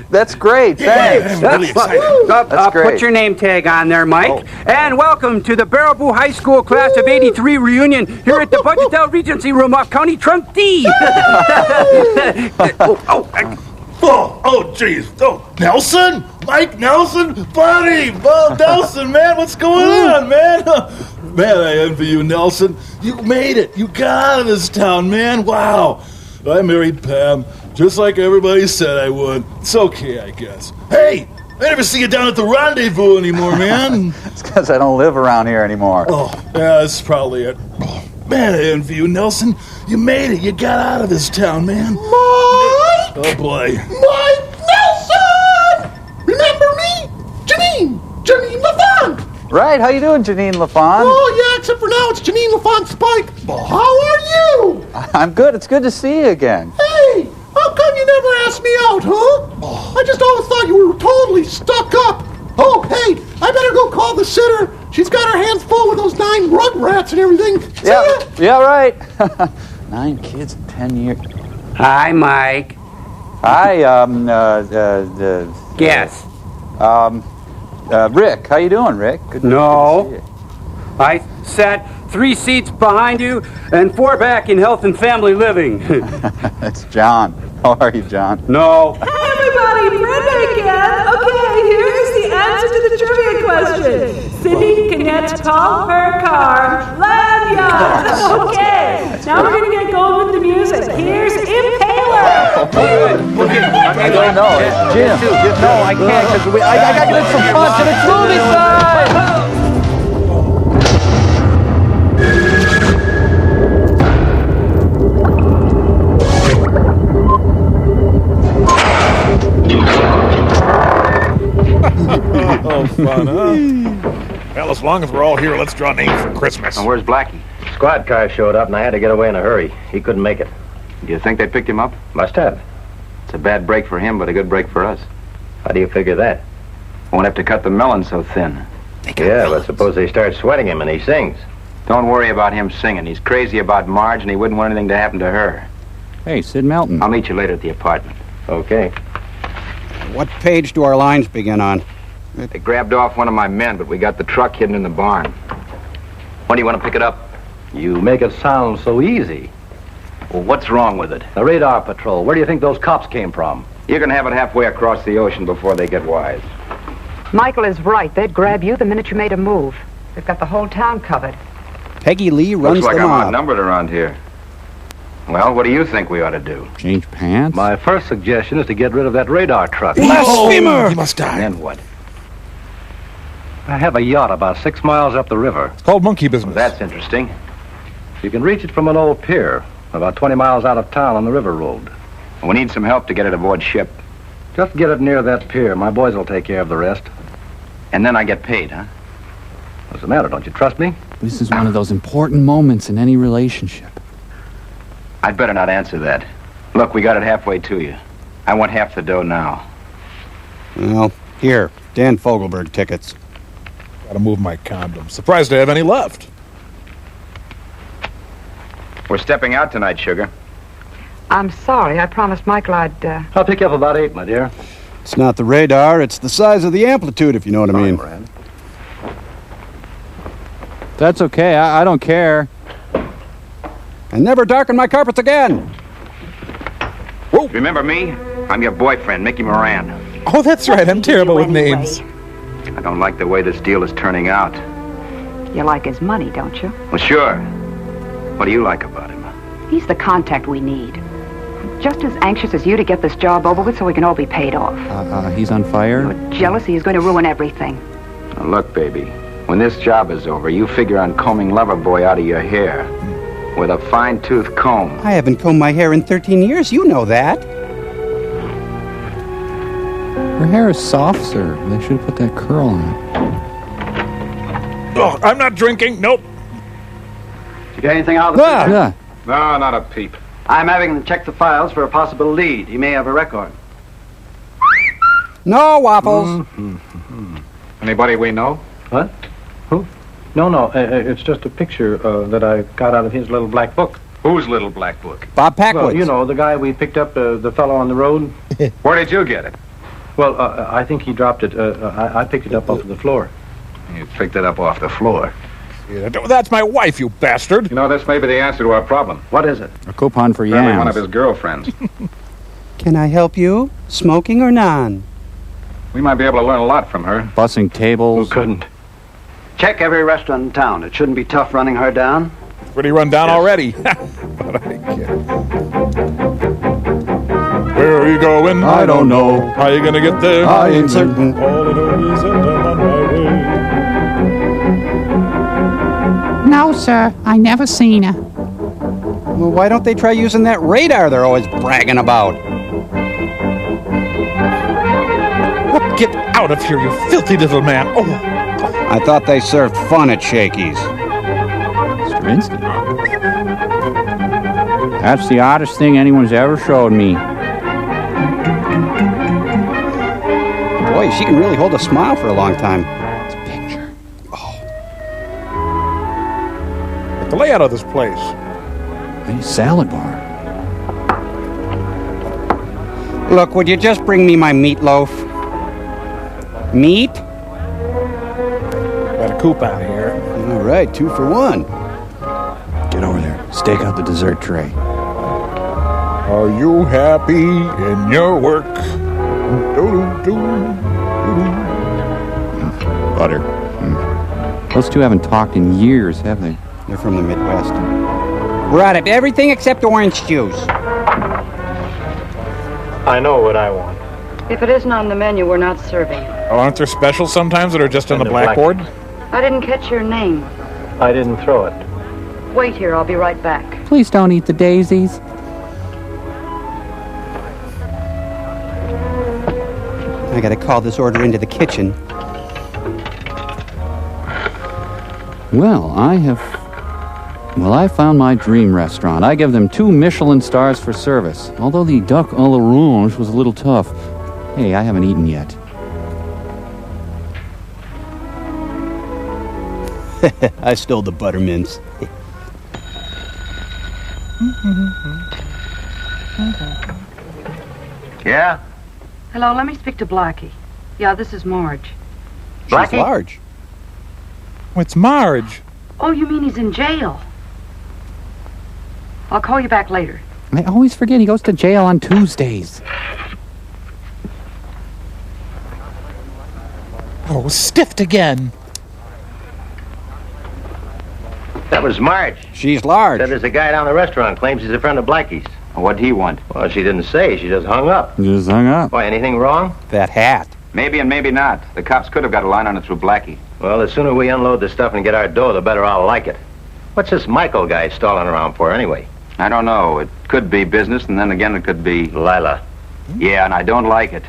that's great. Thanks. I'm really excited. That's great. Put your name tag on there, Mike. And welcome to the Baraboo High School Class of '83 reunion here at the Budgetel Regency Room off County Trunk D. Jeez. Oh, Nelson? Mike Nelson? Buddy! Nelson, man, what's going on, man? Man, I envy you, Nelson. You made it. You got out of this town, man. Wow. I married Pam, just like everybody said I would. It's okay, I guess. Hey! I never see you down at the rendezvous anymore, man. It's because I don't live around here anymore. Oh, yeah, that's probably it. Oh, man, I envy you, Nelson. You made it. You got out of this town, man. Mike! Oh, boy. Mike Nelson! Remember me? Janine LaFont! Right, how you doing, Janine LaFont? Oh, yeah, except for now it's Janine LaFont Spike. How are you? I'm good. It's good to see you again. Hey, how come you never asked me out, huh? I just always thought you were totally stuck up. Oh, hey, I better go call the sitter. She's got her hands full with those 9 rug rats and everything. Yeah, right. 9 kids in 10 years. Hi, Mike. Hi, Yes. Rick. How you doing, Rick? Good to see you. I sat 3 seats behind you and 4 back in health and family living. That's John. How are you, John? No. Hey, everybody, Brenda again. Okay, here's the answer to the trivia question. Cindy Cannett called her car Lanyard. Okay, now we're going to get going with the music. Here's Impaler. I don't know. Jim. No, I can't because I got to get some punch and it's movie time. Oh, fun, huh? Well, as long as we're all here, let's draw names for Christmas. And where's Blackie? Squad car showed up, and I had to get away in a hurry. He couldn't make it. Do you think they picked him up? Must have. It's a bad break for him, but a good break for us. How do you figure that? Won't have to cut the melon so thin. Yeah, but suppose they start sweating him and he sings. Don't worry about him singing. He's crazy about Marge, and he wouldn't want anything to happen to her. Hey, Sid Melton. I'll meet you later at the apartment. Okay. What page do our lines begin on? They grabbed off one of my men, but we got the truck hidden in the barn. When do you want to pick it up? You make it sound so easy. Well, what's wrong with it? The radar patrol. Where do you think those cops came from? You're going to have it halfway across the ocean before they get wise. Michael is right. They'd grab you the minute you made a move. They've got the whole town covered. Peggy Lee runs Looks like the I'm mob. outnumbered around here. Well, what do you think we ought to do? Change pants? My first suggestion is to get rid of that radar truck. Blasphemer! He must die. And then what? I have a yacht about 6 miles up the river. It's called monkey business. Well, that's interesting. You can reach it from an old pier, about 20 miles out of town on the river road. We need some help to get it aboard ship. Just get it near that pier. My boys will take care of the rest. And then I get paid, huh? What's the matter? Don't you trust me? This is one of those important moments in any relationship. I'd better not answer that. Look, we got it halfway to you. I want half the dough now. Well, here, Dan Fogelberg tickets. Gotta move my condoms. Surprised I have any left. We're stepping out tonight, sugar. I'm sorry. I promised Michael I'd... I'll pick you up about 8, my dear. It's not the radar, it's the size of the amplitude, if you know what I mean. That's okay. I don't care. And never darken my carpets again. Whoa. Remember me? I'm your boyfriend, Mickey Moran. Oh, that's right. I'm terrible with names. I don't like the way this deal is turning out. You like his money, don't you? Well, sure. What do you like about him? He's the contact we need. Just as anxious as you to get this job over with so we can all be paid off. He's on fire? Your jealousy is going to ruin everything. Now, look, baby. When this job is over, you figure on combing Loverboy out of your hair. With a fine-tooth comb. I haven't combed my hair in 13 years. You know that. Her hair is soft, sir. They should have put that curl on it. Oh, I'm not drinking. Nope. Did you get anything out of the picture? Yeah. No, not a peep. I'm having them check the files for a possible lead. He may have a record. No waffles. Mm-hmm. Anybody we know? What? Who? No, it's just a picture that I got out of his little black book. Whose little black book? Bob Packwood's. Well, you know, the guy we picked up, the fellow on the road. Where did you get it? Well, I think he dropped it. I picked it up off of the floor. You picked it up off the floor. Yeah, that's my wife, you bastard. You know, this may be the answer to our problem. What is it? A coupon for Apparently yams. one of his girlfriends. Can I help you? Smoking or non? We might be able to learn a lot from her. Bussing tables. Who couldn't? Check every restaurant in town. It shouldn't be tough running her down. Pretty run down already. But I can't. Where are you going? I don't know. How are you gonna get there? I ain't certain. All I know is that I'm on my way. No, sir. I never seen her. Well, why don't they try using that radar they're always bragging about? Get out of here, you filthy little man. Oh. I thought they served fun at Shakey's. Stravinsky. That's the oddest thing anyone's ever showed me. Boy, she can really hold a smile for a long time. It's a picture. The layout of this place. A salad bar. Look, would you just bring me my meatloaf? Meat? Got a coupon here. All right, 2 for 1. Get over there. Stake out the dessert tray. Are you happy in your work? Butter. Those two haven't talked in years, have they? They're from the Midwest. We're out of everything except orange juice. I know what I want. If it isn't on the menu, we're not serving it. Oh, aren't there specials sometimes that are just on the blackboard? I didn't catch your name. I didn't throw it. Wait here, I'll be right back. Please don't eat the daisies. I gotta call this order into the kitchen. Well, I found my dream restaurant. I give them 2 Michelin stars for service. Although the duck à l'orange was a little tough. Hey, I haven't eaten yet. I stole the buttermints. Yeah? Hello, let me speak to Blackie. Yeah, this is Marge. She's large. Oh, it's Marge. Oh, you mean he's in jail? I'll call you back later. I always forget he goes to jail on Tuesdays. Oh, stiffed again. That was Marge. She's large. Said there's a guy down the restaurant claims he's a friend of Blackie's. What'd he want? Well, she didn't say. She just hung up. Just hung up. Why, anything wrong? That hat. Maybe and maybe not. The cops could have got a line on it through Blackie. Well, the sooner we unload the stuff and get our dough, the better I'll like it. What's this Michael guy stalling around for, anyway? I don't know. It could be business, and then again it could be... Lila. Yeah, and I don't like it.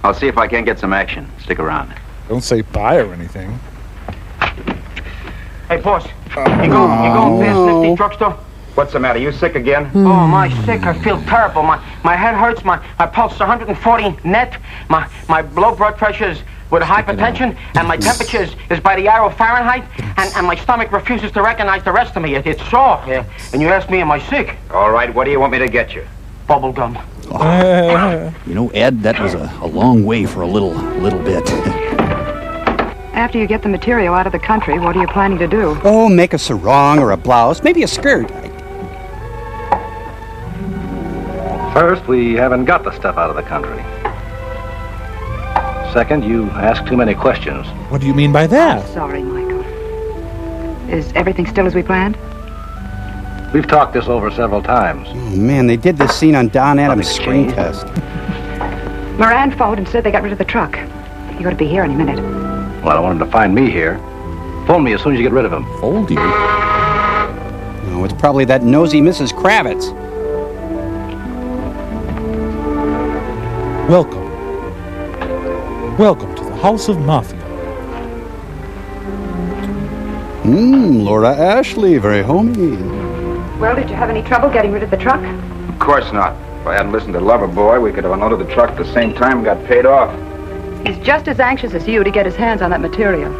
I'll see if I can't get some action. Stick around. Don't say bye or anything. Hey, boss. You going past Nifty drugstore? What's the matter? You sick again? Oh, my sick. I feel terrible. My head hurts. My pulse is 140 net. My low blood pressure is with hypertension, and my temperature is by the arrow Fahrenheit, and my stomach refuses to recognize the rest of me. It's sore. Yeah. And you ask me, am I sick? All right, what do you want me to get you? Bubble gum. You know, Ed, that was a long way for a little bit. After you get the material out of the country, what are you planning to do? Oh, make a sarong or a blouse, maybe a skirt. First, we haven't got the stuff out of the country. Second, you ask too many questions. What do you mean by that? I'm sorry, Michael. Is everything still as we planned? We've talked this over several times. Oh, man, they did this scene on Don Adams' screen test. Moran phoned and said they got rid of the truck. You ought to be here any minute. Well, I don't want him to find me here. Phone me as soon as you get rid of him. Fold you? No, it's probably that nosy Mrs. Kravitz. Welcome. Welcome to the House of Mafia. Laura Ashley, very homey. Well, did you have any trouble getting rid of the truck? Of course not. If I hadn't listened to Loverboy, we could have unloaded the truck at the same time and got paid off. He's just as anxious as you to get his hands on that material.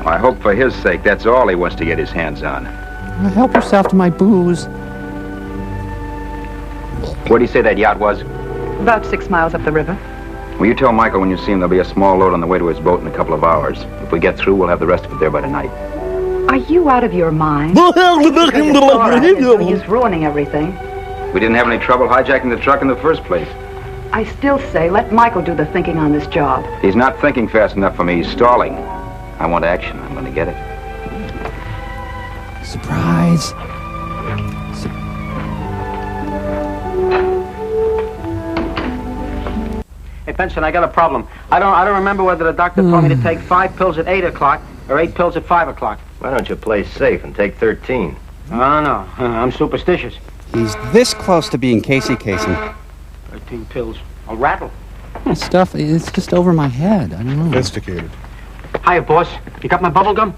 I hope for his sake that's all he wants to get his hands on. Help yourself to my booze. Where do you say that yacht was? About 6 miles up the river. Will you tell Michael when you see him there'll be a small load on the way to his boat in a couple of hours. If we get through, we'll have the rest of it there by tonight. Are you out of your mind? He's ruining everything. We didn't have any trouble hijacking the truck in the first place. I still say let Michael do the thinking on this job. He's not thinking fast enough for me. He's stalling. I want action. I'm going to get it. Surprise. Hey, Benson, I got a problem. I don't remember whether the doctor told me to take 5 pills at 8 o'clock or 8 pills at 5 o'clock. Why don't you play safe and take 13? I don't know. I'm superstitious. He's this close to being Casey Kasem. 13 pills. I'll rattle. This stuff, it's just over my head. I don't know. Sophisticated. Hiya, boss. You got my bubble gum?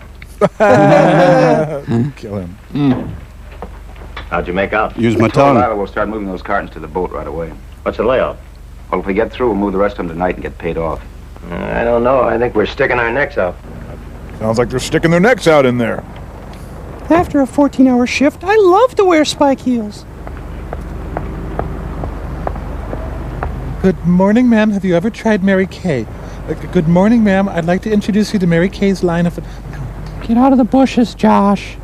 Kill him. How'd you make out? Use my tongue. We'll start moving those cartons to the boat right away. What's the layout? Well, if we get through, we'll move the rest of them tonight and get paid off. I don't know. I think we're sticking our necks out. Sounds like they're sticking their necks out in there. After a 14-hour shift, I love to wear spike heels. Good morning, ma'am. Have you ever tried Mary Kay? Good morning, ma'am. I'd like to introduce you to Mary Kay's line of... Get out of the bushes, Josh.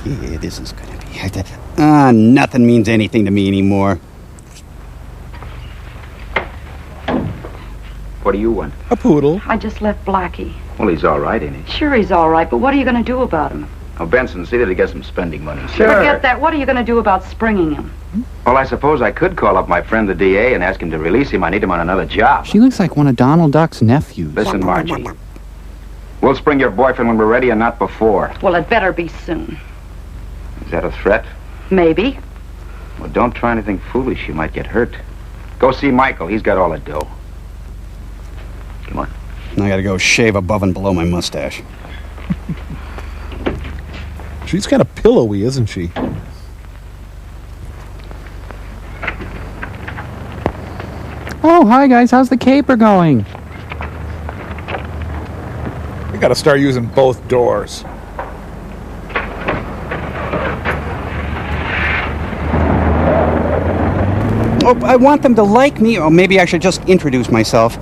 Yeah, this is gonna be... nothing means anything to me anymore. What do you want? A poodle. I just left Blackie. Well, he's all right, ain't he? Sure he's all right, but what are you going to do about him? Oh, Benson, see that he gets some spending money. Forget that. What are you going to do about springing him? Well, I suppose I could call up my friend the DA and ask him to release him. I need him on another job. She looks like one of Donald Duck's nephews. Listen, Margie. We'll spring your boyfriend when we're ready and not before. Well, it better be soon. Is that a threat? Maybe. Well, don't try anything foolish. You might get hurt. Go see Michael. He's got all the dough. Come on. I gotta go shave above and below my mustache. She's kind of pillowy, isn't she? Oh, hi, guys. How's the caper going? We gotta start using both doors. Oh, I want them to like me, or maybe I should just introduce myself.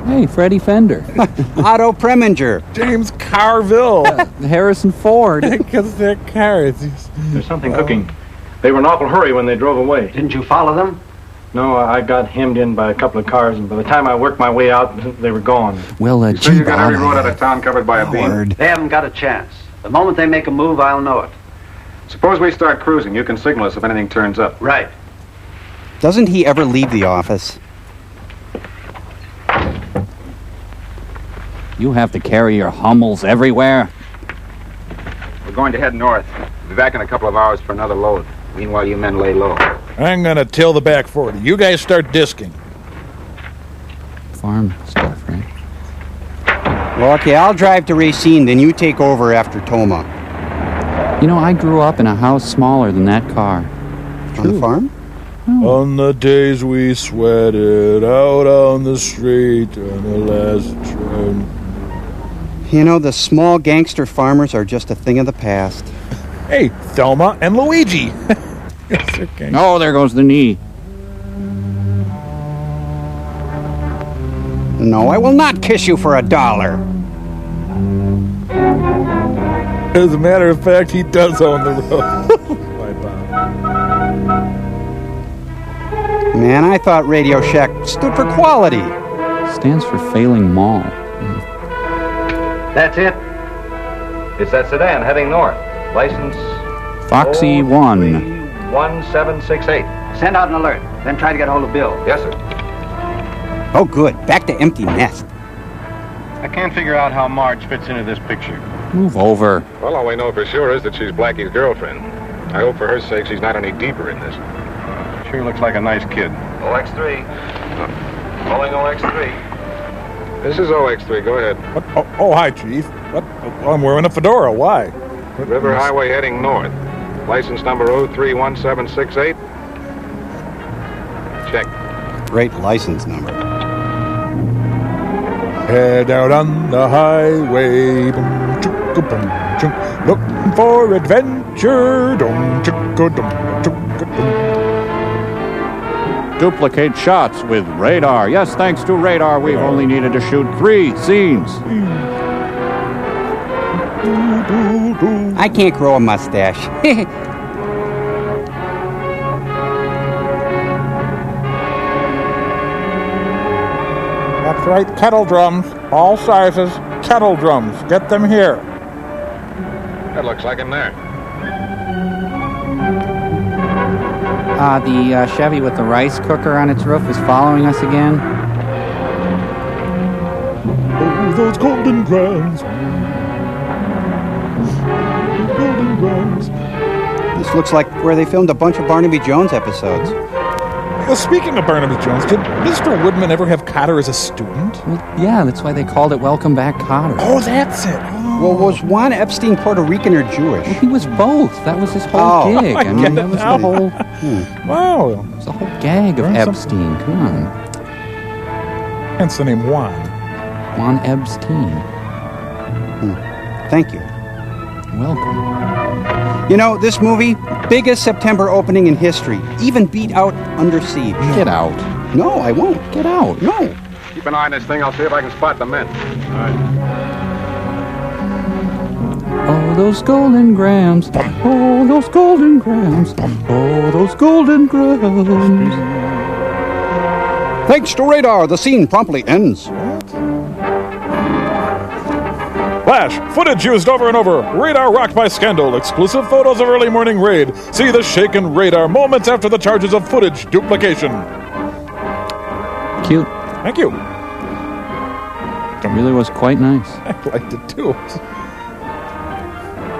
Hey, Freddie Fender. Otto Preminger. James Carville. Harrison Ford. Because they're cars. There's something cooking. They were in awful hurry when they drove away. Didn't you follow them? No, I got hemmed in by a couple of cars, and by the time I worked my way out, they were gone. Well, So you got every road out of town covered by a beam? They haven't got a chance. The moment they make a move, I'll know it. Suppose we start cruising. You can signal us if anything turns up. Right. Doesn't he ever leave the office? You have to carry your Hummels everywhere. We're going to head north. We'll be back in a couple of hours for another load. Meanwhile, you men lay low. I'm gonna till the back 40. You guys start disking. Farm stuff, right? Well, okay, I'll drive to Racine, then you take over after Toma. You know, I grew up in a house smaller than that car. On the farm? Oh. On the days we sweated out on the street on the last train. You know, the small gangster farmers are just a thing of the past. Hey, Thelma and Luigi. Yes, okay. Oh, there goes the knee. No, I will not kiss you for $1. As a matter of fact, he does own the road. Man, I thought Radio Shack stood for quality. Stands for failing mall. That's it. It's that sedan heading north. License Foxy 1. 1768. Send out an alert. Then try to get hold of Bill. Yes, sir. Oh, good. Back to empty nest. I can't figure out how Marge fits into this picture. Move over. Well, all we know for sure is that she's Blackie's girlfriend. I hope for her sake she's not any deeper in this. Sure looks like a nice kid. OX3. Calling OX3. This is OX3. Go ahead. What? Oh, hi, Chief. What? Oh, I'm wearing a fedora. Why? River Highway heading north. License number 031768. Check. Great license number. Head out on the highway, boom, chicka, boom, chunk, looking for adventure, dum, chicka, dum, chicka, dum. Duplicate shots with radar. Yes, thanks to radar, we've only needed to shoot 3 scenes. I can't grow a mustache. That's right, kettle drums, all sizes, kettle drums. Get them here. That looks like him there. The Chevy with the rice cooker on its roof is following us again. Oh, those golden grams. Golden grams. This looks like where they filmed a bunch of Barnaby Jones episodes. Well, speaking of Barnaby Jones, did Mr. Woodman ever have Cotter as a student? Well, yeah, that's why they called it Welcome Back, Cotter. Oh, that's it. Well, was Juan Epstein Puerto Rican or Jewish? Well, he was both. That was his whole gig. I mean, that was the whole... Wow. It was the whole gag of Epstein. Come on. Hence the name Juan. Juan Epstein. Thank you. Welcome. You know, this movie, biggest September opening in history, even beat out Under Siege. Get out. No, I won't. Get out. No. Keep an eye on this thing. I'll see if I can spot the men. All right. Oh, those golden grams. Oh, those golden grams. Oh, those golden grams. Thanks to radar, the scene promptly ends. Flash, footage used over and over. Radar rocked by scandal. Exclusive photos of early morning raid. See the shaken radar moments after the charges of footage duplication. Cute. Thank you. It really was quite nice. I liked it too.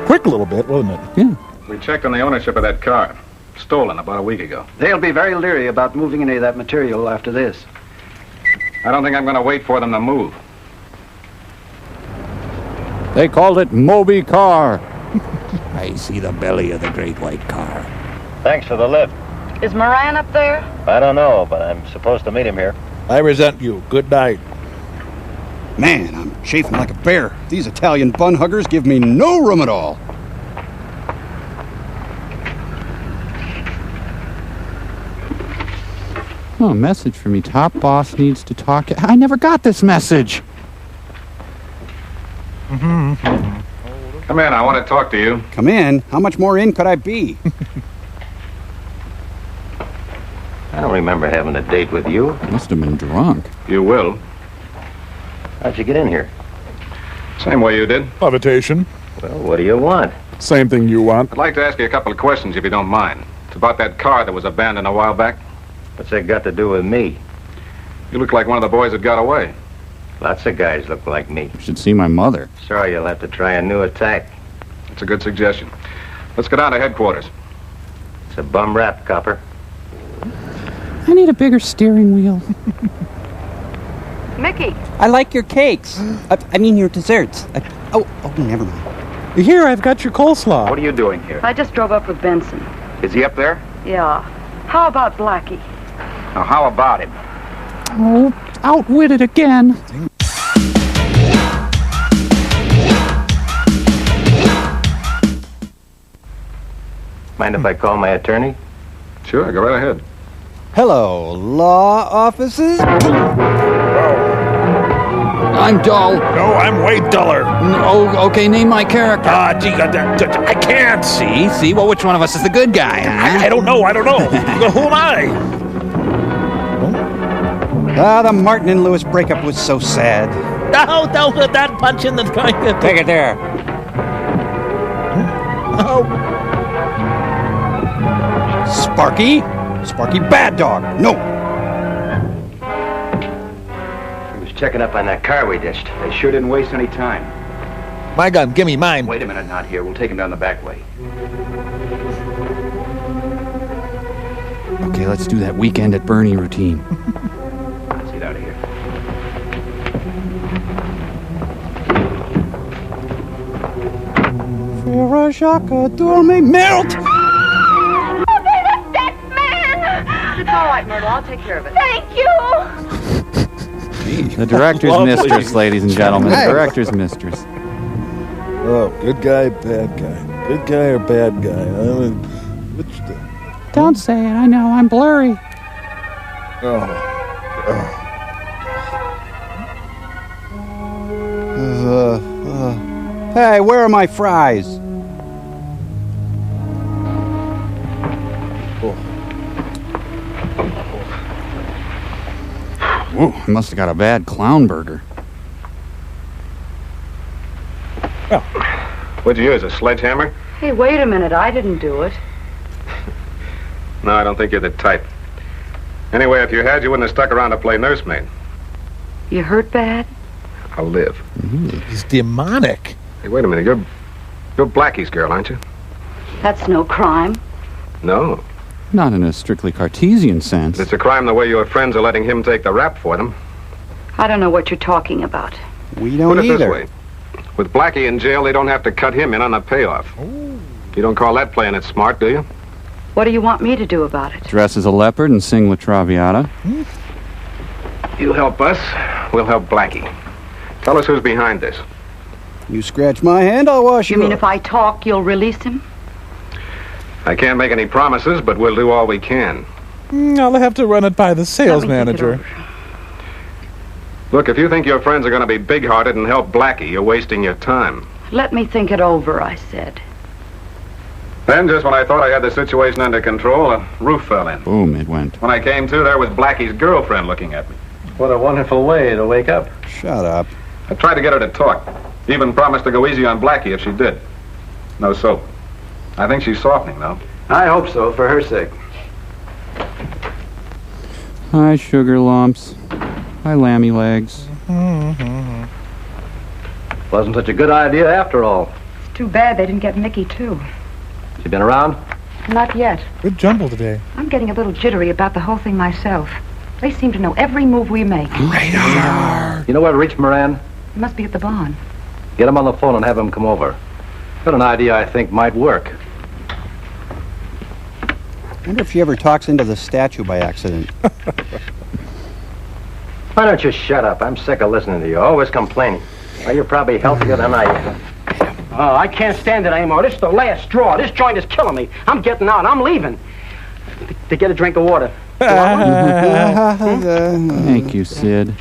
Quick little bit, wasn't it? Yeah. We checked on the ownership of that car. Stolen about a week ago. They'll be very leery about moving any of that material after this. I don't think I'm going to wait for them to move. They called it Moby Car. I see the belly of the great white car. Thanks for the lift. Is Moran up there? I don't know, but I'm supposed to meet him here. I resent you. Good night. Man, I'm chafing like a bear. These Italian bun huggers give me no room at all. Oh, a message for me. Top boss needs to talk. I never got this message. Come in, I want to talk to you. Come in? How much more in could I be? I don't remember having a date with you. Must have been drunk. You will. How'd you get in here? Same way you did. Levitation. Well, what do you want? Same thing you want. I'd like to ask you a couple of questions if you don't mind. It's about that car that was abandoned a while back. What's that got to do with me? You look like one of the boys that got away. Lots of guys look like me. You should see my mother. Sorry, you'll have to try a new attack. That's a good suggestion. Let's go down to headquarters. It's a bum rap, copper. I need a bigger steering wheel. Mickey. I like your cakes. I mean your desserts. Oh, never mind. Here, I've got your coleslaw. What are you doing here? I just drove up with Benson. Is he up there? Yeah. How about Blackie? Now, how about him? Oh, outwitted again. Mind if I call my attorney? Sure, go right ahead. Hello, law offices? I'm dull. No, I'm way duller. Oh, okay, name my character. Gee, I can't. See? Well, which one of us is the good guy? Huh? I don't know. Who am I? The Martin and Lewis breakup was so sad. No, don't let that punch in the... Take it there. Oh. Sparky? Sparky Bad Dog. No. He was checking up on that car we ditched. They sure didn't waste any time. My gun, give me mine. Wait a minute, not here. We'll take him down the back way. Okay, let's do that weekend at Bernie routine. Let's get out of here. For a Jacques d'or may melt. Dead man! It's all right, Myrtle. I'll take care of it. Thank you. The director's mistress, ladies and gentlemen. The director's mistress. Oh, good guy, bad guy. Good guy or bad guy? I mean, which the... Don't say it. I know. I'm blurry. Hey, where are my fries? Ooh, I must have got a bad clown burger. What'd you use, a sledgehammer? Hey, wait a minute. I didn't do it. No, I don't think you're the type. Anyway, if you had, you wouldn't have stuck around to play nursemaid. You hurt bad? I'll live. He's demonic. Hey, wait a minute. You're Blackie's girl, aren't you? That's no crime. No. Not in a strictly Cartesian sense. It's a crime the way your friends are letting him take the rap for them. I don't know what you're talking about. We don't Put it either. this way. With Blackie in jail, they don't have to cut him in on the payoff. You don't call that playing it smart, do you? What do you want me to do about it? Dress as a leopard and sing La Traviata. You help us, we'll help Blackie. Tell us who's behind this. You scratch my hand, I'll wash You mean if I talk, you'll release him? I can't make any promises, but we'll do all we can. I'll have to run it by the sales manager. Look, if you think your friends are going to be big-hearted and help Blackie, you're wasting your time. Let me think it over, I said. Then, just when I thought I had the situation under control, a roof fell in. Boom, it went. When I came to, there was Blackie's girlfriend looking at me. What a wonderful way to wake up. Shut up. I tried to get her to talk. Even promised to go easy on Blackie if she did. No soap. I think she's softening, though. I hope so, for her sake. Hi, sugar lumps. Hi, lammy legs. Wasn't such a good idea after all. It's too bad they didn't get Mickey, too. She been around? Not yet. Good jumble today. I'm getting a little jittery about the whole thing myself. They seem to know every move we make. Radar! You know where to reach Moran? He must be at the barn. Get him on the phone and have him come over. Got an idea I think might work. I wonder if she ever talks into the statue by accident. Why don't you shut up? I'm sick of listening to you. Always complaining. Well, you're probably healthier than I am. Oh, I can't stand it anymore. This is the last straw. This joint is killing me. I'm getting out. I'm leaving. To get a drink of water. Thank you, Sid.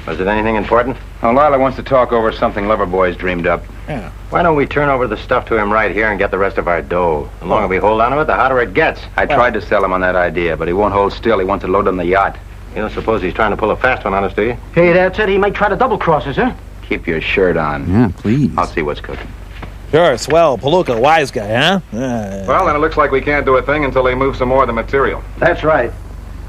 Was it anything important? Oh, Lila wants to talk over something Loverboy's dreamed up. Yeah. Why don't we turn over the stuff to him right here and get the rest of our dough? The longer we hold on to it, the hotter it gets. I tried to sell him on that idea, but he won't hold still. He wants to load on the yacht. You don't suppose he's trying to pull a fast one on us, do you? Hey, that's it. He might try to double-cross us, huh? Keep your shirt on. Yeah, please. I'll see what's cooking. Sure, swell, Palooka, wise guy, huh? Well, then it looks like we can't do a thing until they move some more of the material. That's right.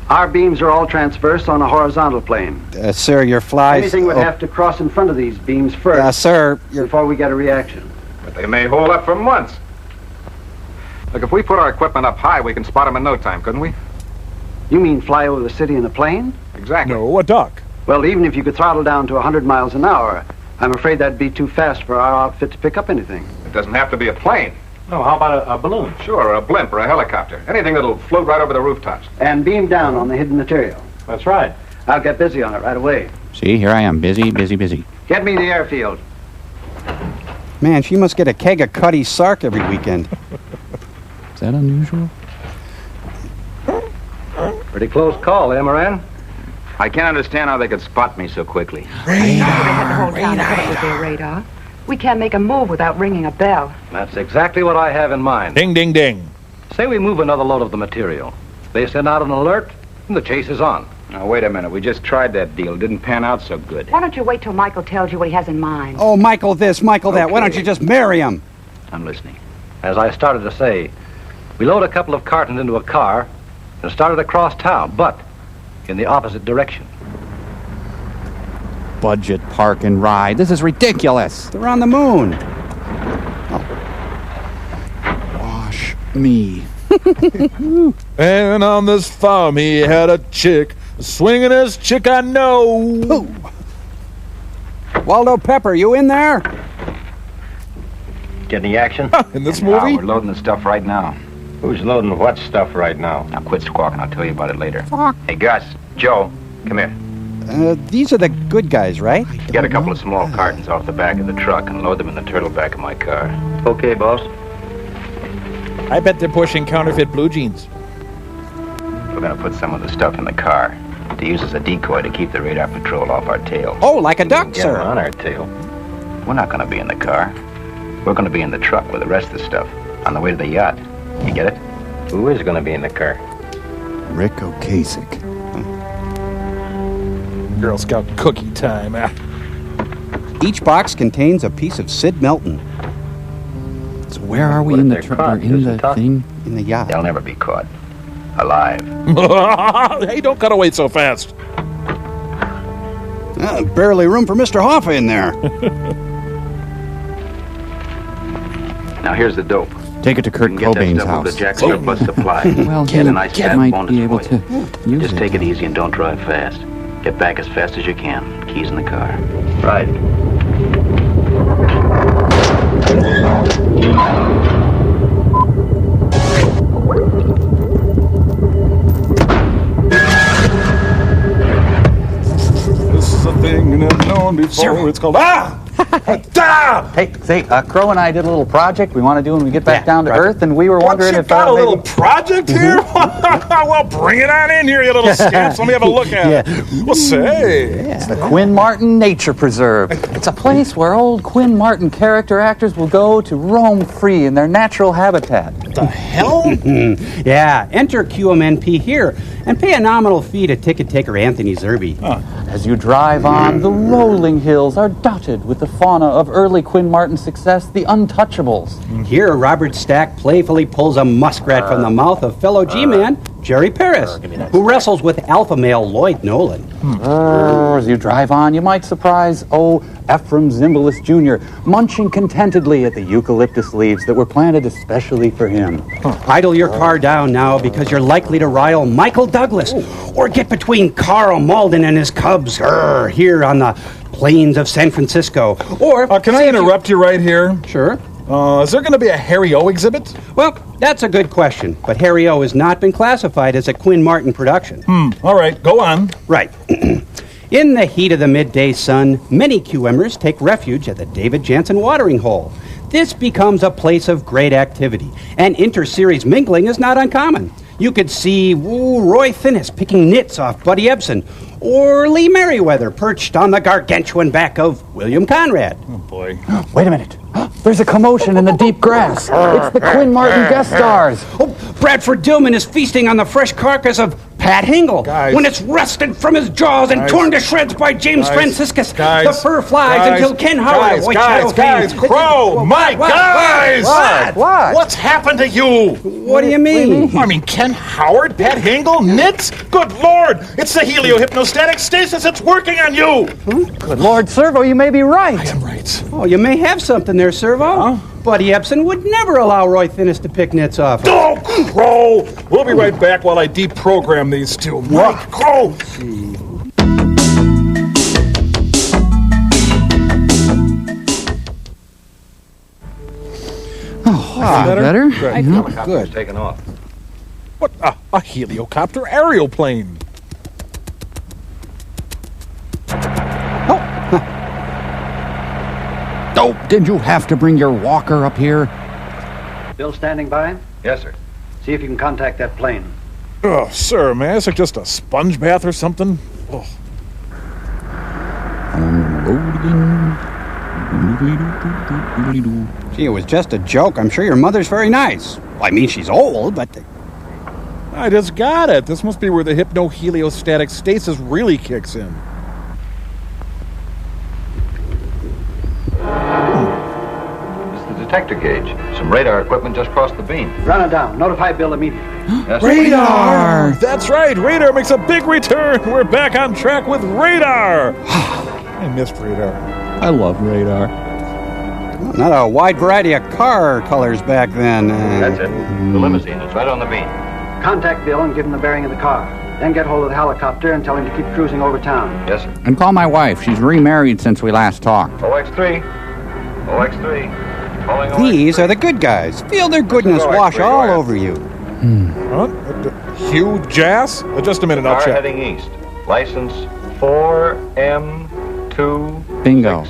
Our beams are all transverse on a horizontal plane. Sir, your flies... Anything would have to cross in front of these beams first. Sir, before we get a reaction. But they may hold up for months. Look, if we put our equipment up high, we can spot them in no time, couldn't we? You mean fly over the city in a plane? Exactly. No, a duck. Well, even if you could throttle down to 100 miles an hour, I'm afraid that'd be too fast for our outfit to pick up anything. It doesn't have to be a plane. No, how about a balloon? Sure, or a blimp or a helicopter. Anything that'll float right over the rooftops. And beam down on the hidden material. That's right. I'll get busy on it right away. See, here I am, busy, busy, busy. Get me the airfield. Man, she must get a keg of Cuddy Sark every weekend. Is that unusual? Pretty close call, eh, Moran? I can't understand how they could spot me so quickly. Radar. We can't make a move without ringing a bell. That's exactly what I have in mind. Ding, ding, ding. Say we move another load of the material. They send out an alert, and the chase is on. Now, wait a minute. We just tried that deal. It didn't pan out so good. Why don't you wait till Michael tells you what he has in mind? Oh, Michael this, Michael that. Why don't you just marry him? I'm listening. As I started to say, we load a couple of cartons into a car and started across town, but in the opposite direction. Budget park and ride. This is ridiculous. They're on the moon. Wash me. And on this farm he had a chick, a swingin'est chick I know. Ooh. Waldo Pepper, you in there? Get any action? In this movie? We're loading the stuff right now. Who's loading what stuff right now? Now quit squawking. I'll tell you about it later. Hey, Gus, Joe, come here. These are the good guys, right? Get a couple of small cartons off the back of the truck and load them in the turtle back of my car. Okay, boss. I bet they're pushing counterfeit blue jeans. We're gonna put some of the stuff in the car to use as a decoy to keep the radar patrol off our tail. Oh, like a duck, Get sir. them on our tail. We're not gonna be in the car. We're gonna be in the truck with the rest of the stuff on the way to the yacht. You get it? Who is gonna be in the car? Rick Ocasek. Girl Scout cookie time. Each box contains a piece of Sid Melton. So where are we in the truck? In the thing? In the yacht. They'll never be caught. Alive. Hey, don't cut away so fast. Barely room for Mr. Hoffa in there. Now here's the dope. Take it to Kurt Cobain's house. The Jack surplus supply. Well, Get a nice fat might bonus be able for you. to use Just it. take it easy and don't drive fast. Get back as fast as you can. Keys in the car. Right. This is a thing I've known before. It's called Hey, say, Crow and I did a little project we want to do when we get back down to Earth, and we were wondering you if got a maybe... little project here? Well, bring it on in here, you little scamps. Let me have a look at it. Well, say. It's the Quinn Martin Nature Preserve. It's a place where old Quinn Martin character actors will go to roam free in their natural habitat. The hell? Yeah, enter QMNP here and pay a nominal fee to ticket taker Anthony Zerbe. As you drive on, the rolling hills are dotted with the fauna of early Quinn Martin success, the Untouchables. Here, Robert Stack playfully pulls a muskrat from the mouth of fellow G-Man, Jerry Paris, who wrestles with alpha male Lloyd Nolan. As you drive on, you might surprise, Ephraim Zimbalist Jr., munching contentedly at the eucalyptus leaves that were planted especially for him. Idle your car down now because you're likely to rile Michael Douglas or get between Carl Malden and his cubs here on the plains of San Francisco. Or can I interrupt you right here? Sure. Is there going to be a Harry O exhibit? Well, that's a good question, but Harry O has not been classified as a Quinn Martin production. All right, go on. Right. In the heat of the midday sun, many QMers take refuge at the David Jansen watering hole. This becomes a place of great activity, and inter-series mingling is not uncommon. You could see Roy Finnis picking nits off Buddy Ebsen, or Lee Merriweather perched on the gargantuan back of William Conrad. Oh, boy. Wait a minute. There's a commotion in the deep grass. It's the Quinn Martin guest stars. Bradford Dillman is feasting on the fresh carcass of Pat Hingle when it's wrested from his jaws and torn to shreds by James Franciscus. The fur flies until Ken Howard. Guys, Crow, Mike, guys! What? What's happened to you? What do you mean? I mean, Ken Howard, Pat Hingle, nits? Good Lord! It's the heliohypnostatic stasis. It's working on you. Good Lord, Servo, you may be right. I am right. Oh, you may have something there, Servo. Buddy Ebsen would never allow Roy Finnis to pick nits off. Oh, Crow! We'll be right back while I deprogram these two. Mike, Crow! Better? Good. Taken off. What? A heliocopter aerial plane. Oh, did you have to bring your walker up here? Bill standing by? Yes, sir. See if you can contact that plane. Oh, sir, may I suggest just a sponge bath or something? Oh. Gee, it was just a joke. I'm sure your mother's very nice. Well, I mean, she's old, but... I just got it. This must be where the hypnoheliostatic stasis really kicks in. Detector gauge. Some radar equipment just crossed the beam. Run it down. Notify Bill immediately. Yes, Radar! That's right. Radar makes a big return. We're back on track with radar. I missed radar. I love radar. Not a wide variety of car colors back then. That's it. The limousine is right on the beam. Contact Bill and give him the bearing of the car. Then get hold of the helicopter and tell him to keep cruising over town. Yes, sir. And call my wife. She's remarried since we last talked. OX3. OX3. These are the good guys. Feel their goodness wash all over you. Huh? Huge ass? Just a minute, I'll Car check. heading east. License 4M2. Bingo.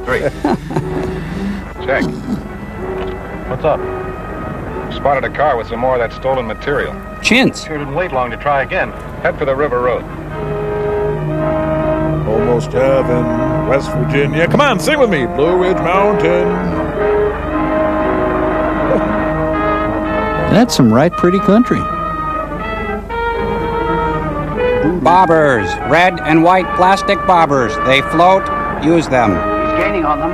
3. Check. What's up? Spotted a car with some more of that stolen material. Chintz. Sure didn't wait long to try again. Head for the River Road. Almost heaven, West Virginia. Come on, sing with me. Blue Ridge Mountain. That's some right pretty country. Bobbers. Red and white plastic bobbers. They float. Use them. He's gaining on them.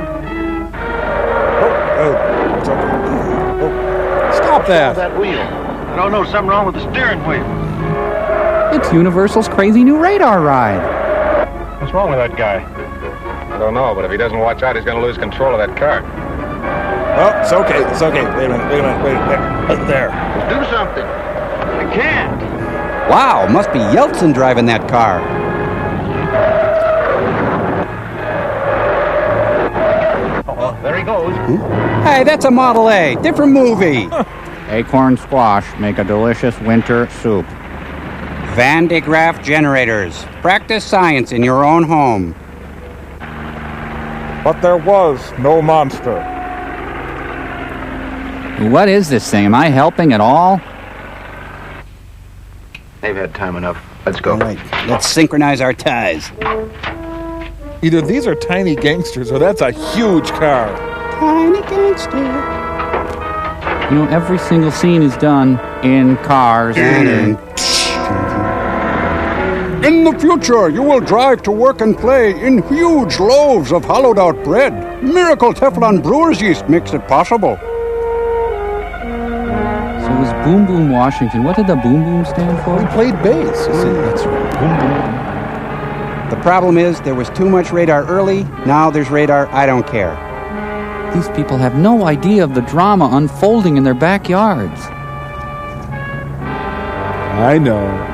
Stop that. That wheel. I don't know, something wrong with the steering wheel. It's Universal's crazy new radar ride. What's wrong with that guy? I don't know, but if he doesn't watch out, he's going to lose control of that car. Oh, it's okay. It's okay. Wait a minute. There. Do something. I can't. Wow, must be Yeltsin driving that car. Oh, there he goes. Hey, that's a Model A. Different movie. Acorn squash make a delicious winter soup. Van de Graaff generators. Practice science in your own home. But there was no monster. What is this thing? Am I helping at all? They've had time enough. Let's go. All right, let's synchronize our ties. Either these are tiny gangsters or that's a huge car. Tiny gangster. You know, every single scene is done in cars. In the future, you will drive to work and play in huge loaves of hollowed-out bread. Miracle Teflon brewer's yeast makes it possible. So it was Boom Boom Washington. What did the Boom Boom stand for? He played bass. You see, that's right. Boom Boom. The problem is there was too much radar early. Now there's radar. I don't care. These people have no idea of the drama unfolding in their backyards. I know.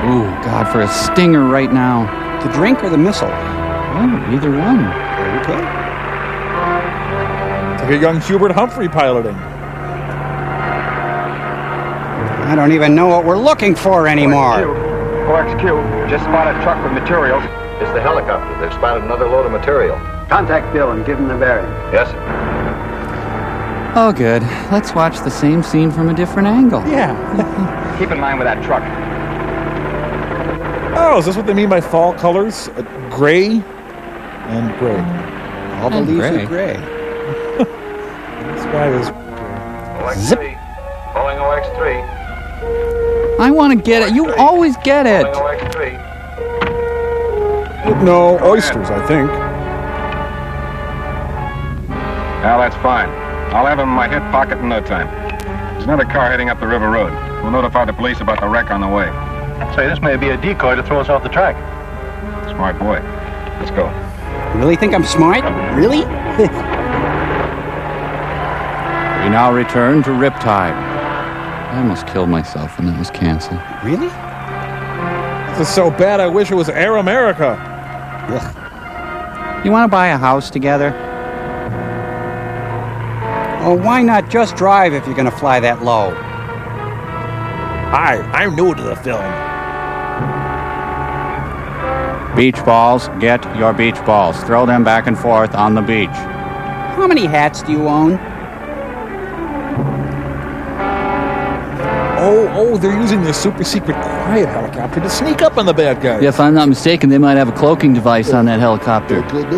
Ooh, God, for a stinger right now. The drink or the missile? Oh, either one. Okay. It's like a young Hubert Humphrey piloting. I don't even know what we're looking for anymore. OXQ, just spotted a truck with materials. It's the helicopter. They've spotted another load of material. Contact Bill and give him the bearing. Yes, sir. Oh, good. Let's watch the same scene from a different angle. Yeah. Keep in line with that truck. Oh, is this what they mean by fall colors? Gray and gray. All the leaves are gray. This guy is... OX3. Calling OX3. I want to get it. You always get it. Calling OX3. No, oysters, I think. Well, that's fine. I'll have him in my hip pocket in no time. There's another car heading up the River Road. We'll notify the police about the wreck on the way. Say, this may be a decoy to throw us off the track. Smart boy. Let's go. You really think I'm smart? Really? We now return to Riptide. I almost killed myself when that was canceled. Really? This is so bad, I wish it was Air America. Ugh. You want to buy a house together? Oh, why not just drive if you're going to fly that low? Hi, I'm new to the film. Beach balls, get your beach balls. Throw them back and forth on the beach. How many hats do you own? Oh, they're using the super secret quiet helicopter to sneak up on the bad guys. Yeah, if I'm not mistaken, they might have a cloaking device on that helicopter. Could be.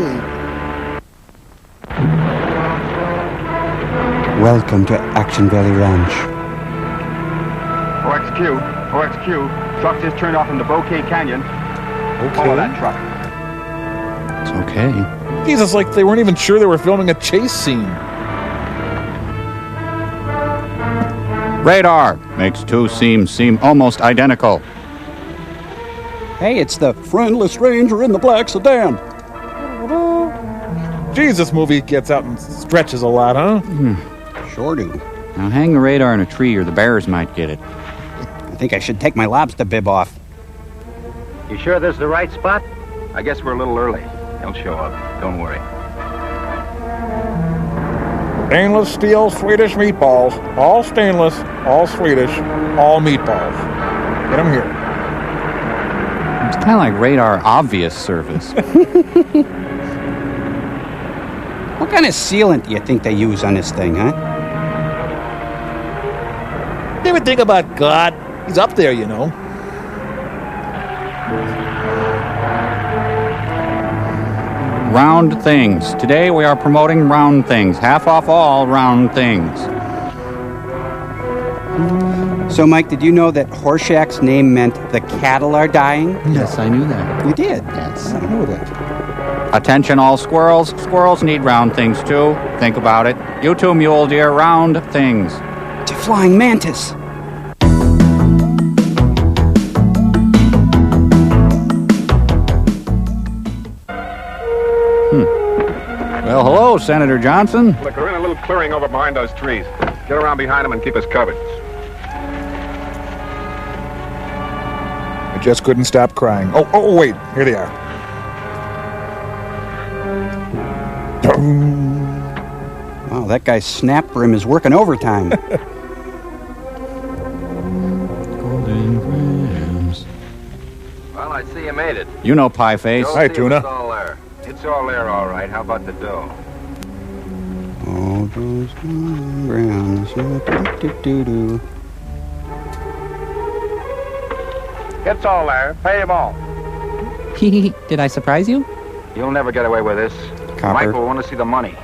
Welcome to Action Valley Ranch. OXQ. Truck just turned off into Bouquet Canyon. Follow that truck. It's okay. Jesus, like they weren't even sure they were filming a chase scene. Radar makes two seams seem almost identical. Hey, it's the friendless ranger in the black sedan. Geez, this movie gets out and stretches a lot, huh? Sure do. Now hang the radar in a tree or the bears might get it. I think I should take my lobster bib off. You sure this is the right spot? I guess we're a little early. He'll show up. Don't worry. Stainless steel Swedish meatballs. All stainless, all Swedish, all meatballs. Get them here. It's kind of like radar obvious service. What kind of sealant do you think they use on this thing, huh? You ever think about God? He's up there, you know. Round things. Today we are promoting round things. Half off all round things. So, Mike, did you know that Horseshack's name meant the cattle are dying? Yes, I knew that. You did? Yes. I know that. Attention all squirrels. Squirrels need round things too. Think about it. You too, mule deer, round things. It's a flying mantis. Well, hello, Senator Johnson. Look, we're in a little clearing over behind those trees. Get around behind them and keep us covered. I just couldn't stop crying. Oh, wait. Here they are. Wow, that guy's snap brim is working overtime. Golden grams. Well, I see you made it. You know Pie Face. Go Hi, see Tuna. It's all there. It's all there, all right. How about the dough? All those golden grams. Do-do-do-do. It's all there. Pay them all. Did I surprise you? You'll never get away with this. Copper. Mike will want to see the money.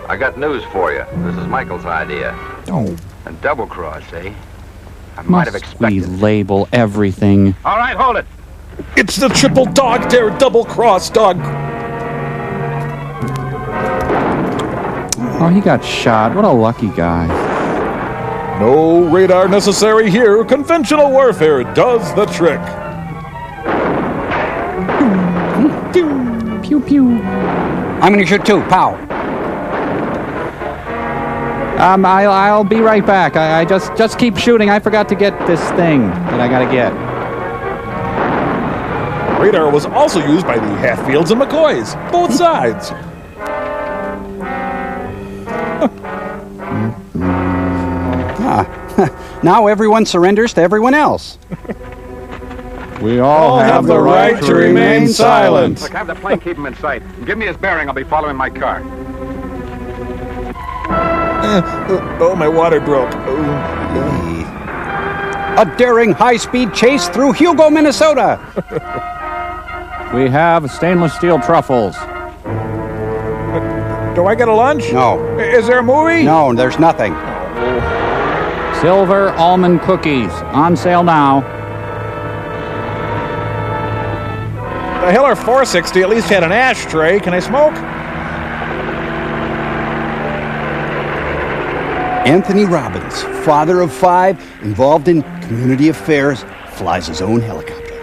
I got news for you. This is Michael's idea. Oh. A double cross, eh? I might have Must expected. we label everything? All right, hold it. It's the triple dog dare double cross dog. Oh, he got shot. What a lucky guy. No radar necessary here. Conventional warfare does the trick. Pew, pew. I'm going to shoot too. Pow. I'll be right back. I just keep shooting. I forgot to get this thing that I gotta get. Radar was also used by the Hatfields and McCoys. Both sides. Now everyone surrenders to everyone else. We all have the right to remain silent. Look, have the plane keep him in sight. Give me his bearing. I'll be following my car. Oh, my water broke. A daring high-speed chase through Hugo, Minnesota. We have stainless steel truffles. Do I get a lunch? No. Is there a movie? No, there's nothing. Silver almond cookies. On sale now. The Hiller 460 at least had an ashtray. Can I smoke? Anthony Robbins, father of 5, involved in community affairs, flies his own helicopter.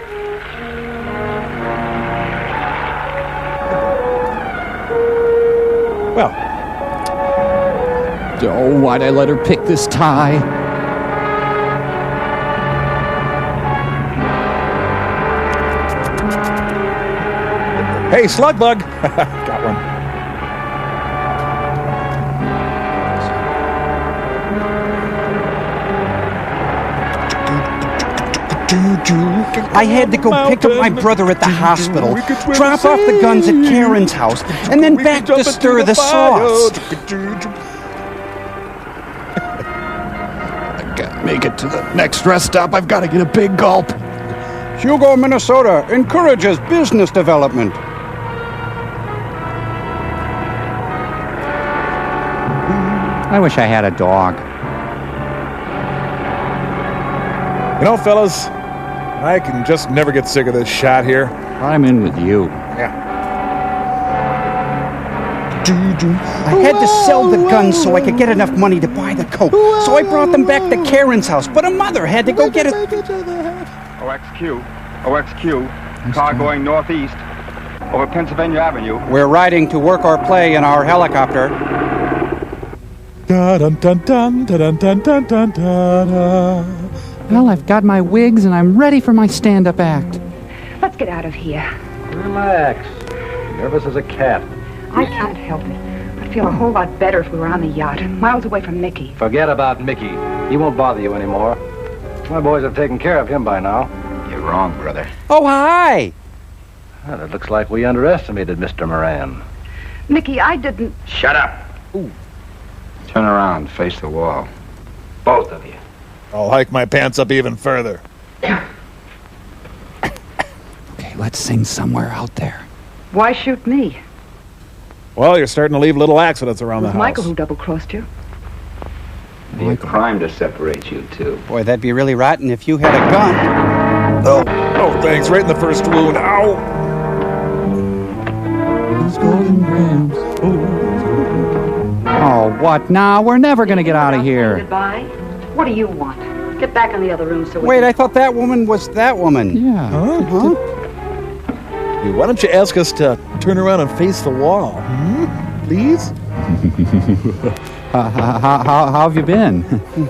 Well. Oh, why'd I let her pick this tie? Hey, slug bug. Got one. I had to go pick up my brother at the hospital, drop off the guns at Karen's house, and then back to stir the sauce. I gotta make it to the next rest stop. I've got to get a big gulp. Hugo, Minnesota encourages business development. I wish I had a dog. You know, fellas, I can just never get sick of this shot here. I'm in with you. Yeah. I had to sell the guns so I could get enough money to buy the coke. So I brought them back to Karen's house, but a mother had to go get it. OXQ, car going northeast over Pennsylvania Avenue. We're riding to work or play in our helicopter. Well, I've got my wigs and I'm ready for my stand-up act. Let's get out of here. Relax. Nervous as a cat. I can't help it. I'd feel a whole lot better if we were on the yacht, miles away from Mickey. Forget about Mickey. He won't bother you anymore. My boys have taken care of him by now. You're wrong, brother. Oh, hi! Well, it looks like we underestimated Mr. Moran. Mickey, I didn't... Shut up. Ooh. Turn around, face the wall. Both of you. I'll hike my pants up even further. Okay, let's sing somewhere out there. Why shoot me? Well, you're starting to leave little accidents around It the was house. Michael who double-crossed you. It'd be a crime to separate you two. Boy, that'd be really rotten if you had a gun. Oh, thanks. Right in the first wound. Ow! Those golden grams. Oh, what now? We're never going to get out of here. Goodbye. What do you want? Get back in the other room so we Wait, can... I thought that woman was that woman. Yeah. Huh? Hey, why don't you ask us to turn around and face the wall? Please? How have you been?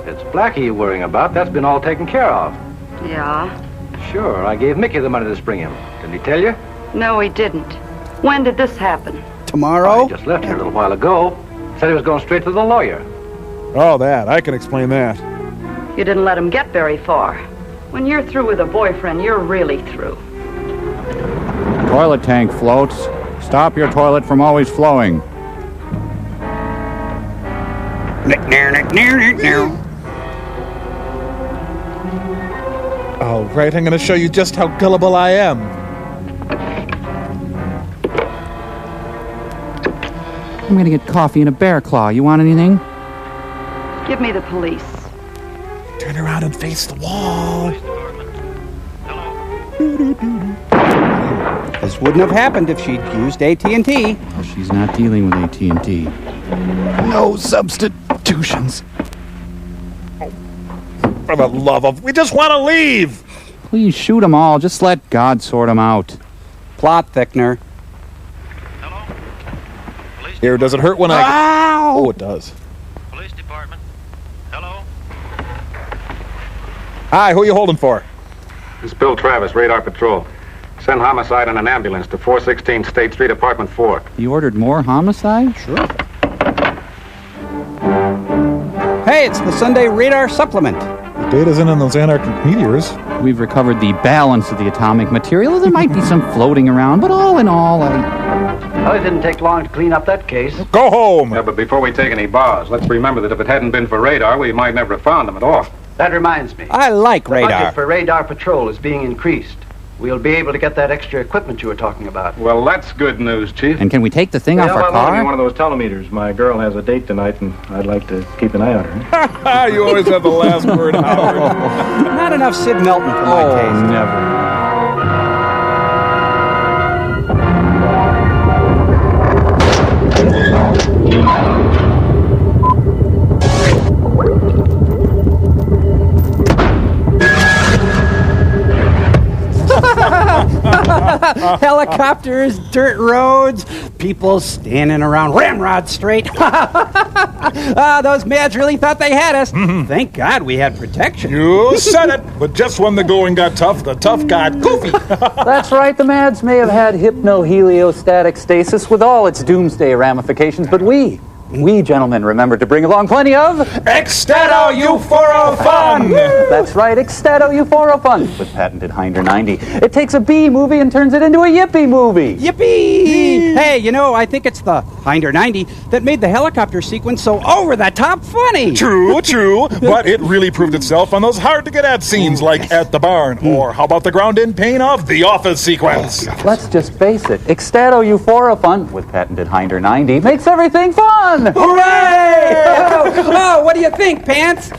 It's Blackie you're worrying about. That's been all taken care of. Yeah? Sure, I gave Mickey the money to spring him. Didn't he tell you? No, he didn't. When did this happen? Tomorrow? I just left here a little while ago. Said he was going straight to the lawyer. Oh, that. I can explain that. You didn't let him get very far. When you're through with a boyfriend, you're really through. Toilet tank floats. Stop your toilet from always flowing. All right, I'm going to show you just how gullible I am. I'm going to get coffee and a bear claw. You want anything? Give me the police. Turn around and face the wall. This wouldn't have happened if she'd used AT&T. Well, she's not dealing with AT&T. No substitutions. For the love of... We just want to leave! Please shoot them all. Just let God sort them out. Plot thickener. Here, does it hurt when Ow! Oh, it does. Police department. Hello? Hi, who are you holding for? This is Bill Travis, Radar Patrol. Send homicide in an ambulance to 416 State Street, Apartment 4. You ordered more homicide? Sure. Hey, it's the Sunday Radar Supplement. The data's in on those anarchic meteors. We've recovered the balance of the atomic material. There might be some floating around, but all in all, Well, it didn't take long to clean up that case. Go home! Yeah, but before we take any bars, let's remember that if it hadn't been for radar, we might never have found them at all. That reminds me. I like The radar. budget for radar patrol is being increased. We'll be able to get that extra equipment you were talking about. Well, that's good news, Chief. And can we take the thing off our car? One of those telemeters. My girl has a date tonight, and I'd like to keep an eye on her. You always have the last word, Howard. Not enough Sid Melton for my taste. Never. Helicopters, dirt roads, people standing around Ramrod Strait. Those mads really thought they had us. Thank God we had protection. You said it! But just when the going got tough, the tough got goofy. That's right, the Mads may have had hypnoheliostatic stasis with all its doomsday ramifications, but we, gentlemen, remembered to bring along plenty of... Extato Euforo fun! That's right, Extato Euforo fun, with patented Hinder 90. It takes a B movie and turns it into a yippee movie. Yippee! Hey, you know, I think it's the Hinder 90 that made the helicopter sequence so over-the-top funny. True, but it really proved itself on those hard-to-get-at scenes like At the Barn, or how about the ground-in pain of The Office sequence? Let's just face it, Extato Euforo fun, with patented Hinder 90, makes everything fun! Hooray! Oh, what do you think, Pants?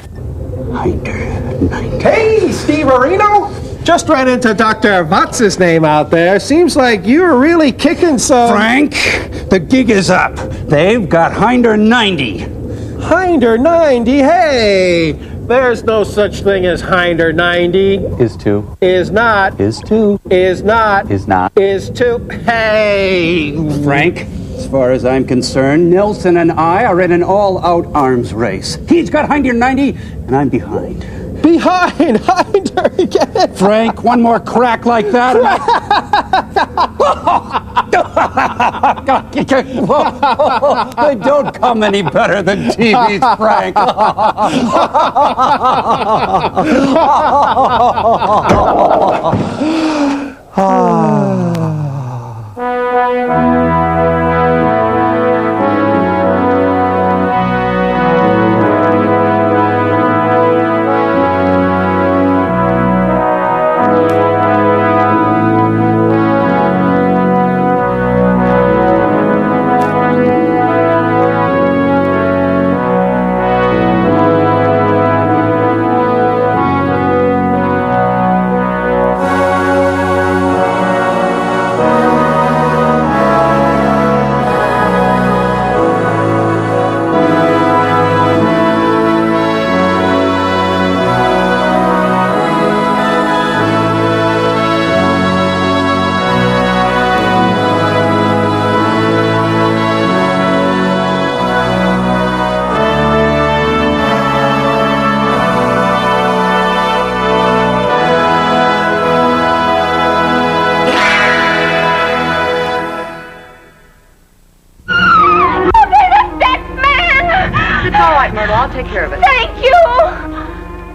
Hey, Steve Areno! Just ran into Dr. Votz's name out there. Seems like you're really kicking some... Frank, the gig is up. They've got Hinder 90. Hinder 90? Hey! There's no such thing as Hinder 90. Is to. Is not. Is to. Is not. Is not. Is to. Hey! Frank, as far as I'm concerned, Nelson and I are in an all-out arms race. He's got Hinder 90, and I'm behind. Behind! Hinder! Get it? Frank, one more crack like that. They don't come any better than TV's Frank. All right, Myrtle, I'll take care of it. Thank you!